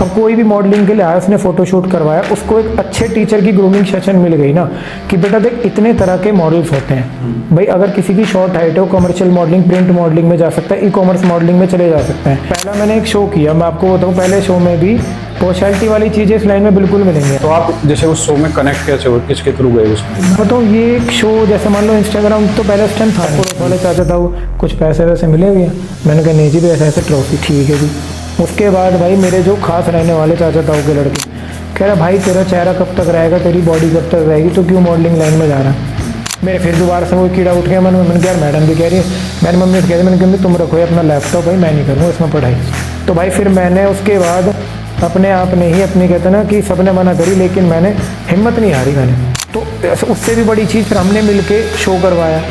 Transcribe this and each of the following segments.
अब कोई भी मॉडलिंग के लिए आया, उसने फोटोशूट करवाया, उसको एक अच्छे टीचर की ग्रूमिंग सेशन मिल गई ना कि बेटा देख इतने तरह के मॉडल्स होते हैं भाई। अगर किसी की शॉर्ट हाइट है वो कमर्शियल मॉडलिंग, प्रिंट मॉडलिंग में जा सकता है, ई कॉमर्स मॉडलिंग में चले जा सकते हैं। पहला मैंने एक शो किया, मैं आपको बताऊँ, पहले शो में भी पर्सनैलिटी वाली चीज़ें इस लाइन में बिल्कुल मिलेंगी। तो आप जैसे उस शो में कनेक्ट कैसे हो, किसके थ्रू गए उसमें? बताऊँ ये एक शो जैसे मान लो इंस्टाग्राम तो पहले स्टैंड था, पुलिस वाले चाहता था वो कुछ पैसे वैसे मिले भैया, मैंने कहा नहीं जी भी ऐसे ऐसे ट्रॉफी, ठीक है जी। उसके बाद भाई मेरे जो खास रहने वाले चाचा ताऊ के लड़के कह रहा भाई तेरा चेहरा कब तक रहेगा, तेरी बॉडी कब तक रहेगी, तो क्यों मॉडलिंग लाइन में जा रहा है। मेरे फिर दोबारा से वो कीड़ा उठ गया, मैंने कहा मैडम भी कह रही है, मैंने मम्मी से कह रही, मैंने कहा तुम रखो अपना लैपटॉप, भाई मैं नहीं करूँगा इसमें पढ़ाई। तो भाई फिर मैंने उसके बाद अपने आप ने ही अपनी कहते ना कि सबने मना करी, लेकिन मैंने हिम्मत नहीं हारी मैंने। तो उससे भी बड़ी चीज़ फिर हमने मिल के शो करवाया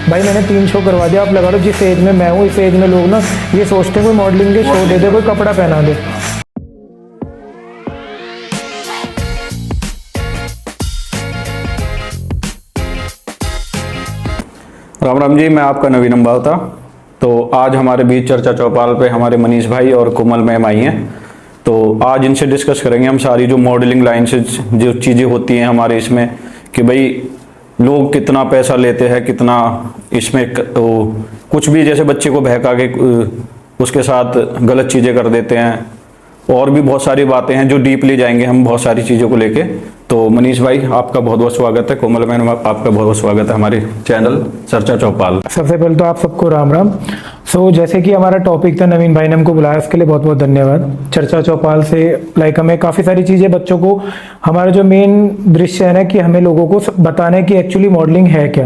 भाई, मैंने 3 शो करवा दिया। आप लगा लो जिस एज में मैं हूँ, इस एज में लोग ना ये सोचते हैं कोई मॉडलिंग के शो दे दे, कोई कपड़ा पहना दे। राम राम जी, मैं आपका नवीन अम्बावता। तो आज हमारे बीच चर्चा चौपाल पे हमारे मनीष भाई और कोमल मैम आई हैं। तो आज इनसे डिस्कस करेंगे हम सारी जो मॉडलिंग लाइन से जो चीज़ें होती हैं हमारे इसमें, कि भाई लोग कितना पैसा लेते हैं, कितना इसमें कुछ भी जैसे बच्चे को बहका के उसके साथ गलत चीज़ें कर देते हैं, और भी बहुत सारी बातें हैं जो डीपली जाएंगे हम बहुत सारी चीज़ों को लेके। तो मनीष भाई आपका बहुत बहुत स्वागत है, कोमल मैम आपका बहुत बहुत स्वागत है हमारे चैनल चर्चा चौपाल। सबसे पहले तो आप सबको राम राम। जैसे कि हमारा टॉपिक था, नवीन भाई ने हमको बुलाया, उसके लिए बहुत बहुत धन्यवाद। चर्चा चौपाल से हमें काफ़ी सारी चीज़ें बच्चों को, हमारा जो मेन दृश्य है ना कि हमें लोगों को बताना कि एक्चुअली मॉडलिंग है क्या।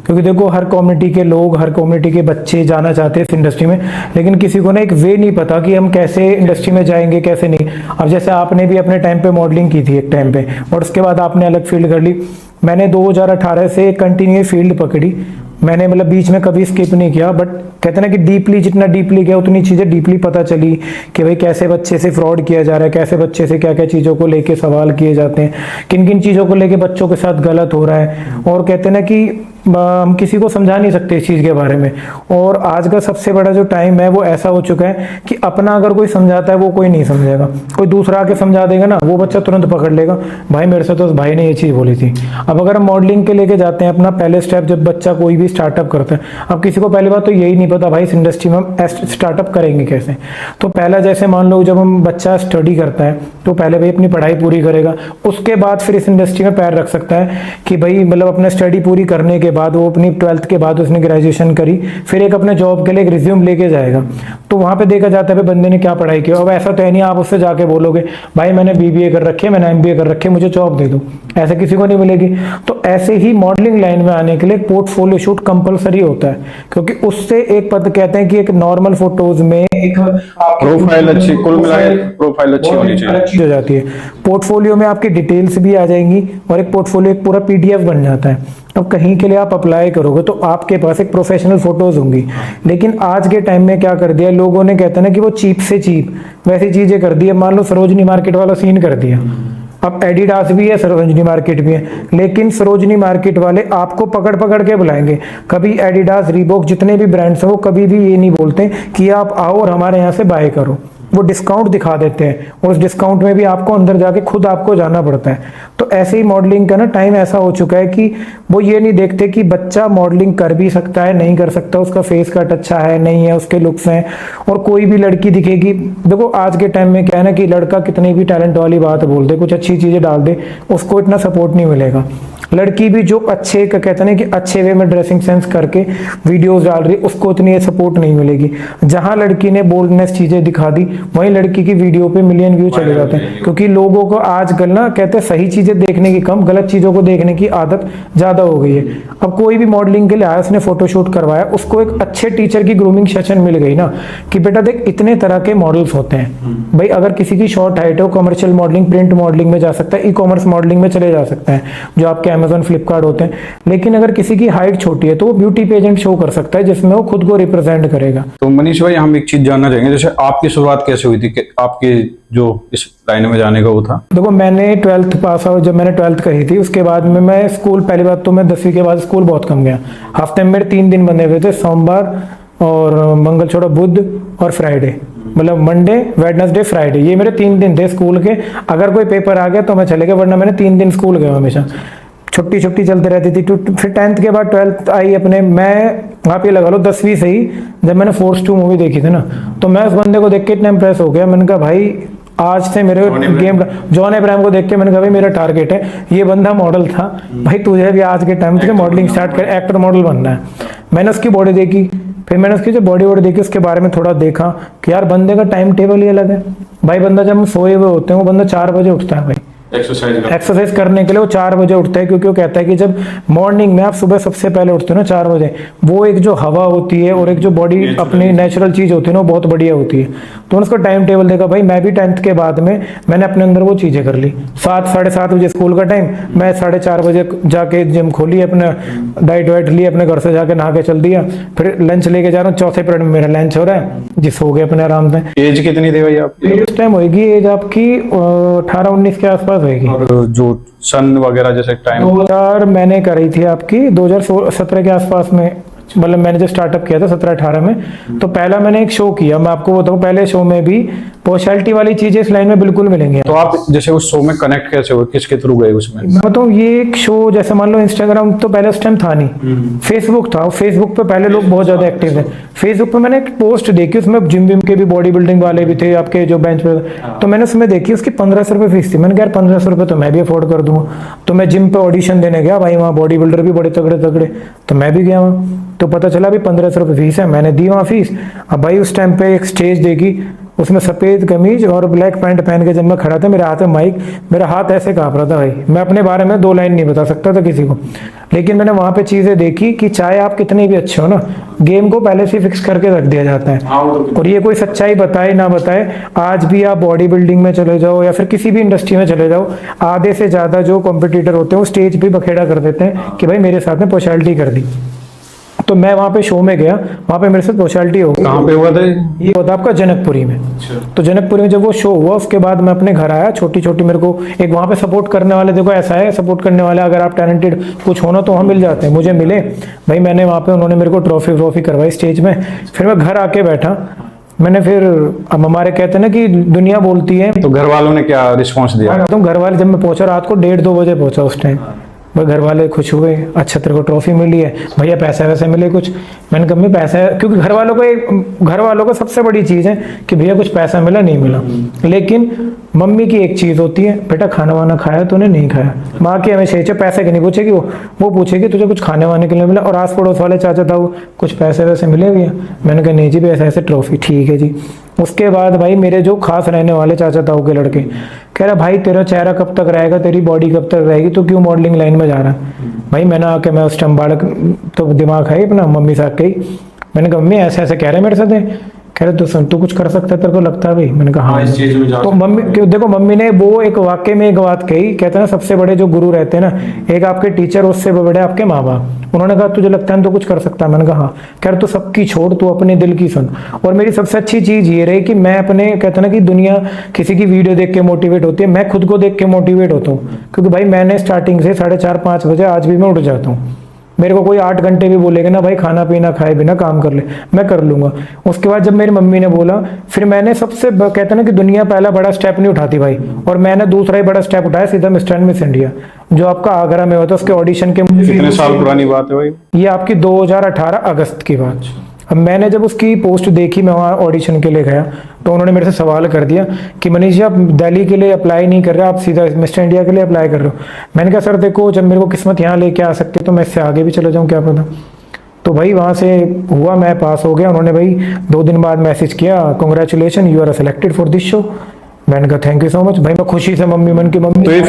क्योंकि देखो हर कम्युनिटी के लोग, हर कम्युनिटी के बच्चे जाना चाहते हैं इस इंडस्ट्री में, लेकिन किसी को ना एक वे नहीं पता कि हम कैसे इंडस्ट्री में जाएंगे कैसे नहीं। अब जैसे आपने भी अपने टाइम पे मॉडलिंग की थी एक टाइम पे, और उसके बाद आपने अलग फील्ड कर ली। मैंने 2018 से कंटिन्यू फील्ड पकड़ी, मैंने मतलब बीच में कभी स्किप नहीं किया। बट कहते ना कि डीपली, जितना डीपली गया उतनी चीज़ें डीपली पता चली कि भाई कैसे बच्चे से फ्रॉड किया जा रहा है, कैसे बच्चे से क्या क्या चीज़ों को लेके सवाल किए जाते हैं, किन किन चीज़ों को लेके बच्चों के साथ गलत हो रहा है। और कहते ना कि हम किसी को समझा नहीं सकते इस चीज़ के बारे में। और आज का सबसे बड़ा जो टाइम है वो ऐसा हो चुका है कि अपना अगर कोई समझाता है वो कोई नहीं समझेगा, कोई दूसरा आके समझा देगा ना वो बच्चा तुरंत पकड़ लेगा, भाई मेरे से तो उस भाई ने ये चीज़ बोली थी। अब अगर हम मॉडलिंग के लेके जाते हैं, अपना पहले स्टेप जब बच्चा कोई भी स्टार्टअप करता है, अब किसी को पहली बात तो यही नहीं पता भाई इस इंडस्ट्री में हम स्टार्टअप करेंगे कैसे। तो पहला जैसे मान लो जब हम बच्चा स्टडी करता है तो पहले भाई अपनी पढ़ाई पूरी करेगा, उसके बाद फिर इस इंडस्ट्री में पैर रख सकता है कि भाई मतलब अपने स्टडी पूरी करने के बाद वो अपनी 12th के बाद उसने ग्रेजुएशन करी, फिर एक अपने जॉब के लिए एक रिज्यूम लेके जाएगा। तो वहाँ पे देखा जाता है बंदे ने क्या पढ़ाई की। अब ऐसा तो है नहीं आप उससे जाके बोलोगे भाई मैंने BBA कर रखे, मैंने MBA कर रखे, मुझे जॉब दे दो, ऐसे किसी को नहीं मिलेगी। तो ऐसे ही मॉडलिंग लाइन में आने के लिए पोर्टफोलियो शूट कंपलसरी होता है, क्योंकि उससे एक पद कहते हैं कि एक नॉर्मल फोटोज में एक प्रोफाइल अच्छी, कुल मिलाकर प्रोफाइल अच्छी होनी चाहिए, हो जाती है। पोर्टफोलियो में आपकी डिटेल्स भी आ जाएंगी और एक पोर्टफोलियो एक पूरा PDF बन जाता है। अब कहीं के लिए आप अप्लाई करोगे तो आपके पास एक प्रोफेशनल फोटोज होंगी। लेकिन आज के टाइम में क्या कर दिया लोगों ने, कहते हैं ना कि वो चीप से चीप वैसी चीजें कर दी है। मान लो सरोजनी मार्केट वाला सीन कर दिया। अब एडिडास भी है, सरोजनी मार्केट भी है, लेकिन सरोजनी मार्केट वाले आपको पकड़ पकड़ के बुलाएंगे। कभी एडिडास, रीबॉक जितने भी ब्रांड्स हैं वो कभी भी ये नहीं बोलते कि आप आओ और हमारे यहाँ से बाय करो। वो डिस्काउंट दिखा देते हैं और उस डिस्काउंट में भी आपको अंदर जाके खुद आपको जाना पड़ता है। तो ऐसे ही मॉडलिंग का ना टाइम ऐसा हो चुका है कि वो ये नहीं देखते कि बच्चा मॉडलिंग कर भी सकता है नहीं कर सकता, उसका फेस कट अच्छा है नहीं है, उसके लुक्स हैं। और कोई भी लड़की दिखेगी, देखो आज के टाइम में क्या है ना कि लड़का कितनी भी टैलेंट वाली बात बोल दे, कुछ अच्छी चीजें डाल दे, उसको इतना सपोर्ट नहीं मिलेगा। लड़की भी जो अच्छे का कहते हैं कि अच्छे वे में ड्रेसिंग सेंस करके वीडियोस डाल रही है, उसको इतनी सपोर्ट नहीं मिलेगी। जहां लड़की ने बोल्डनेस चीजें दिखा दी वहीं लड़की की वीडियो पे मिलियन व्यू चले जाते हैं, क्योंकि लोगों को आजकल ना कहते हैं सही चीजें देखने की कम, गलत चीजों को देखने की आदत ज्यादा हो गई है। अब कोई भी मॉडलिंग के लिए आया, उसने फोटोशूट करवाया, उसको एक अच्छे टीचर की ग्रूमिंग सेशन मिल गई ना कि बेटा देख इतने तरह के मॉडल्स होते हैं भाई। अगर किसी की शॉर्ट हाइट है वो कमर्शियल मॉडलिंग, प्रिंट मॉडलिंग में जा सकता है, ई कॉमर्स मॉडलिंग में चले जा सकता है जो आपके Amazon, फ्लिपकार्ट होते हैं। लेकिन अगर किसी की हाइट छोटी है तो वो ब्यूटी पेजेंट शो कर सकता है जिसमें वो खुद को रिप्रेजेंट करेगा। तो मनीष भाई हम एक चीज जानना चाहेंगे, जैसे आपकी शुरुआत कैसे हुई थी, कि आपके जो इस लाइन में जाने का वो था? देखो मैंने 12th पास आउट, जब मैंने 12th करी थी उसके बाद में मैं स्कूल, पहली बात तो मैं 10वीं के बाद स्कूल बहुत कम गया। हफ्ते में मेरे 3 दिन बने हुए थे, सोमवार, और मंगल छोड़ा बुध और फ्राइडे, मतलब मंडे वेडनेसडे फ्राइडे, ये मेरे 3 दिन थे स्कूल के। अगर कोई पेपर आ गया तो मैं चले गया, वरना मैंने 3 दिन स्कूल गया हमेशा। छुट्टी छुट्टी चलती रहती थी। फिर 10th के बाद 12th आई अपने, मैं आप ये लगा लो 10वीं से ही, जब मैंने फोर्स 2 मूवी देखी थी ना, तो मैं उस बंदे को देख के इतना इम्प्रेस हो गया। मैंने कहा भाई आज से मेरे गेम, जॉन अब्राहम को देख के मैंने कहा भाई मेरा टारगेट है, ये बंदा मॉडल था भाई, तुझे भी आज के टाइम पे मॉडलिंग स्टार्ट कर, एक्टर मॉडल बनना है। मैंने उसकी बॉडी देखी, फिर मैंने उसकी जो बॉडी वॉडी देखी, उसके बारे में थोड़ा देखा कि यार बंदे का टाइम टेबल ही अलग है भाई। बंदा जब हम सोए हुए होते हैं, वो बंदा 4 बजे उठता है भाई एक्सरसाइज करने के लिए। वो 4 बजे उठता है, क्योंकि वो कहता है कि जब मॉर्निंग में आप सुबह सबसे पहले उठते हो ना 4 बजे, वो एक जो हवा होती है और एक जो बॉडी अपनी नेचुरल चीज होती है ना, वो बहुत बढ़िया होती है। तो उसका टाइम टेबल देखा भाई, मैं भी 10th के बाद में मैंने अपने अंदर वो चीजें कर ली। 7 साढ़े 7 बजे स्कूल का टाइम, मैं 4:30 बजे जाके जिम खोली, अपना डाइट वाइट ली, अपने घर से जाके नहा के चल दिया। फिर लंच लेके जा रहा हूँ, चौथे पीरियड में मेरा लंच हो रहा है जी, सो गए अपने आराम से। एज कितनी थी भाई आपकी उस टाइम होगी एज आपकी 18-19 के आसपास होगी। जो सन वगैरह जैसे टाइम 2000 मैंने करी थी आपकी 2017 के आसपास में, मतलब मैंने जब स्टार्टअप किया था 17-18 में, तो पहला मैंने एक शो किया। मैं आपको बताऊं, पहले शो में भी पर्सनैलिटी वाली चीजें इस लाइन में बिल्कुल मिलेंगी। तो आप जैसे उस शो में कनेक्ट कैसे हुए, किसके थ्रू गए उसमें? मैं बताऊं, ये एक शो जैसे मान लो, इंस्टाग्राम तो पहले उस टाइम था नहीं, फेसबुक था। फेसबुक पे पहले लोग बहुत ज्यादा एक्टिव थे। फेसबुक पे मैंने एक पोस्ट देखी, उसमें जिम विम के भी, बॉडी बिल्डिंग वाले भी थे आपके जो बेंच पे, तो मैंने उसमें देखी उसकी 1500 रुपये फीस थी। मैंने कहा यार 1500 रुपये तो मैं भी अफोर्ड कर दूंगा। तो मैं जिम पे ऑडिशन देने गया भाई, वहाँ बॉडी बिल्डर भी बड़े तगड़े तगड़े, तो मैं भी गया वहाँ। तो पता चला भाई 1500 रुपये फीस है, मैंने दी वहाँ फीस। अब भाई उस टाइम पे एक स्टेज देखी, उसमें सफेद कमीज और ब्लैक पैंट पहन के जब मैं खड़ा था, मेरे हाथ में माइक, मेरा हाथ ऐसे कांप रहा था भाई। मैं अपने बारे में 2 लाइन नहीं बता सकता था किसी को, लेकिन मैंने वहां पे चीजें देखी कि चाहे आप कितने भी अच्छे हो ना, गेम को पहले से फिक्स करके रख दिया जाता है। और ये कोई सच्चाई बताए ना बताए, आज भी आप बॉडी बिल्डिंग में चले जाओ या फिर किसी भी इंडस्ट्री में चले जाओ, आधे से ज्यादा जो कॉम्पिटिटर होते हैं वो स्टेज पे बखेड़ा कर देते हैं कि भाई मेरे साथ में पर्सनैलिटी कर दी। तो मैं वहाँ पे शो में गया, वहाँ पे मेरे साथ पर्सनैलिटी हो गई। कहाँ पे हुआ था ये होता आपका जनकपुरी में। तो जनकपुरी में जब वो शो हुआ, उसके बाद मैं अपने घर आया, छोटी छोटी मेरे को एक वहाँ पे सपोर्ट करने वाले, देखो ऐसा है सपोर्ट करने वाले, अगर आप टैलेंटेड कुछ होना तो वहाँ मिल जाते हैं। मुझे मिले भाई, मैंने वहाँ पे, उन्होंने मेरे को ट्रॉफी करवाई स्टेज में। फिर मैं घर आके बैठा, मैंने फिर, अब हमारे कहते हैं ना कि दुनिया बोलती है, तो घर वालों ने क्या रिस्पॉन्स दिया? तो घर वाले, जब मैं पहुंचा रात को 1:30-2 बजे पहुंचा उस टाइम, भाई घर वाले खुश हुए, अच्छा तेरे को ट्रॉफी मिली है भैया, पैसा वैसे मिले कुछ। मैंने कहा मैं पैसा, क्योंकि घर वालों को सबसे बड़ी चीज़ है कि भैया कुछ पैसा मिला नहीं मिला। लेकिन मम्मी की एक चीज़ होती है, बेटा खाना वाना खाया तूने, नहीं खाया। माँ की हमेशा इच्छा, पैसे की नहीं पूछेगी वो पूछेगी तुझे कुछ खाने वाने के लिए मिला। और आस पड़ोस वाले चाचा ताऊ कुछ पैसे वैसे मिले भैया? मैंने कहा नहीं जी भैया ऐसे ट्रॉफी, ठीक है जी। उसके बाद भाई मेरे जो खास रहने वाले चाचा ताऊ के लड़के कह रहा भाई तेरा चेहरा कब तक रहेगा, तेरी बॉडी कब तक रहेगी, तो क्यों मॉडलिंग लाइन में जा रहा है? भाई मैंने आके, मैं उस टाइम बालक तो दिमाग है अपना, मम्मी साहब के ही, मैंने कहा मम्मी ऐसे ऐसे कह रहे मेरे साथ, कह रहे तू सुन, तू कुछ कर सकता है, तेरे को लगता है भाई? मैंने कहा हाँ। तो मम्मी, देखो मम्मी ने वो एक वाक्य में एक बात कही, कहते हैं ना सबसे बड़े जो गुरु रहते हैं ना, एक आपके टीचर, उससे बड़े आपके माँ बाप। उन्होंने कहा तुझे लगता है तो कुछ कर सकता है? मैंने कहा हाँ। कह रहे तू सबकी छोड़, तू अपने दिल की सुन। और मेरी सबसे अच्छी चीज ये रही कि मैं अपने, कहते हैं ना कि दुनिया किसी की वीडियो देख के मोटिवेट होती है, मैं खुद को देख के मोटिवेट होता हूँ। क्योंकि भाई मैंने स्टार्टिंग से 4:30-5 बजे आज भी मैं उठ जाता हूँ। मेरे को कोई 8 घंटे भी बोलेगा ना भाई खाना पीना खाए बिना काम कर ले, मैं कर लूंगा। उसके बाद जब मेरी मम्मी ने बोला, फिर मैंने सबसे, कहते हैं ना कि दुनिया पहला बड़ा स्टेप नहीं उठाती भाई, और मैंने दूसरा ही बड़ा स्टेप उठाया, सीधा मिस्टर एंड मिस इंडिया जो आपका आगरा में होता है, उसके ऑडिशन के। कितने साल पुरानी बात है भाई? ये आपकी 2018 अगस्त की बात। अब मैंने जब उसकी पोस्ट देखी, मैं वहाँ ऑडिशन के लिए गया, तो उन्होंने मेरे से सवाल कर दिया कि मनीष जी आप दिल्ली के लिए अप्लाई नहीं कर रहे, आप सीधा मिस्टर इंडिया के लिए अप्लाई कर रहे हो। मैंने कहा सर देखो, जब मेरे को किस्मत यहाँ लेके आ सकती है तो मैं इससे आगे भी चले जाऊँ, क्या पता। तो भाई वहाँ से हुआ, मैं पास हो गया। उन्होंने भाई 2 दिन बाद मैसेज किया, congratulation you are selected for this show. मैंने कहा थैंक यू सो मच भाई। मैं खुशी से मम्मी, मन की मम्मी। तो ये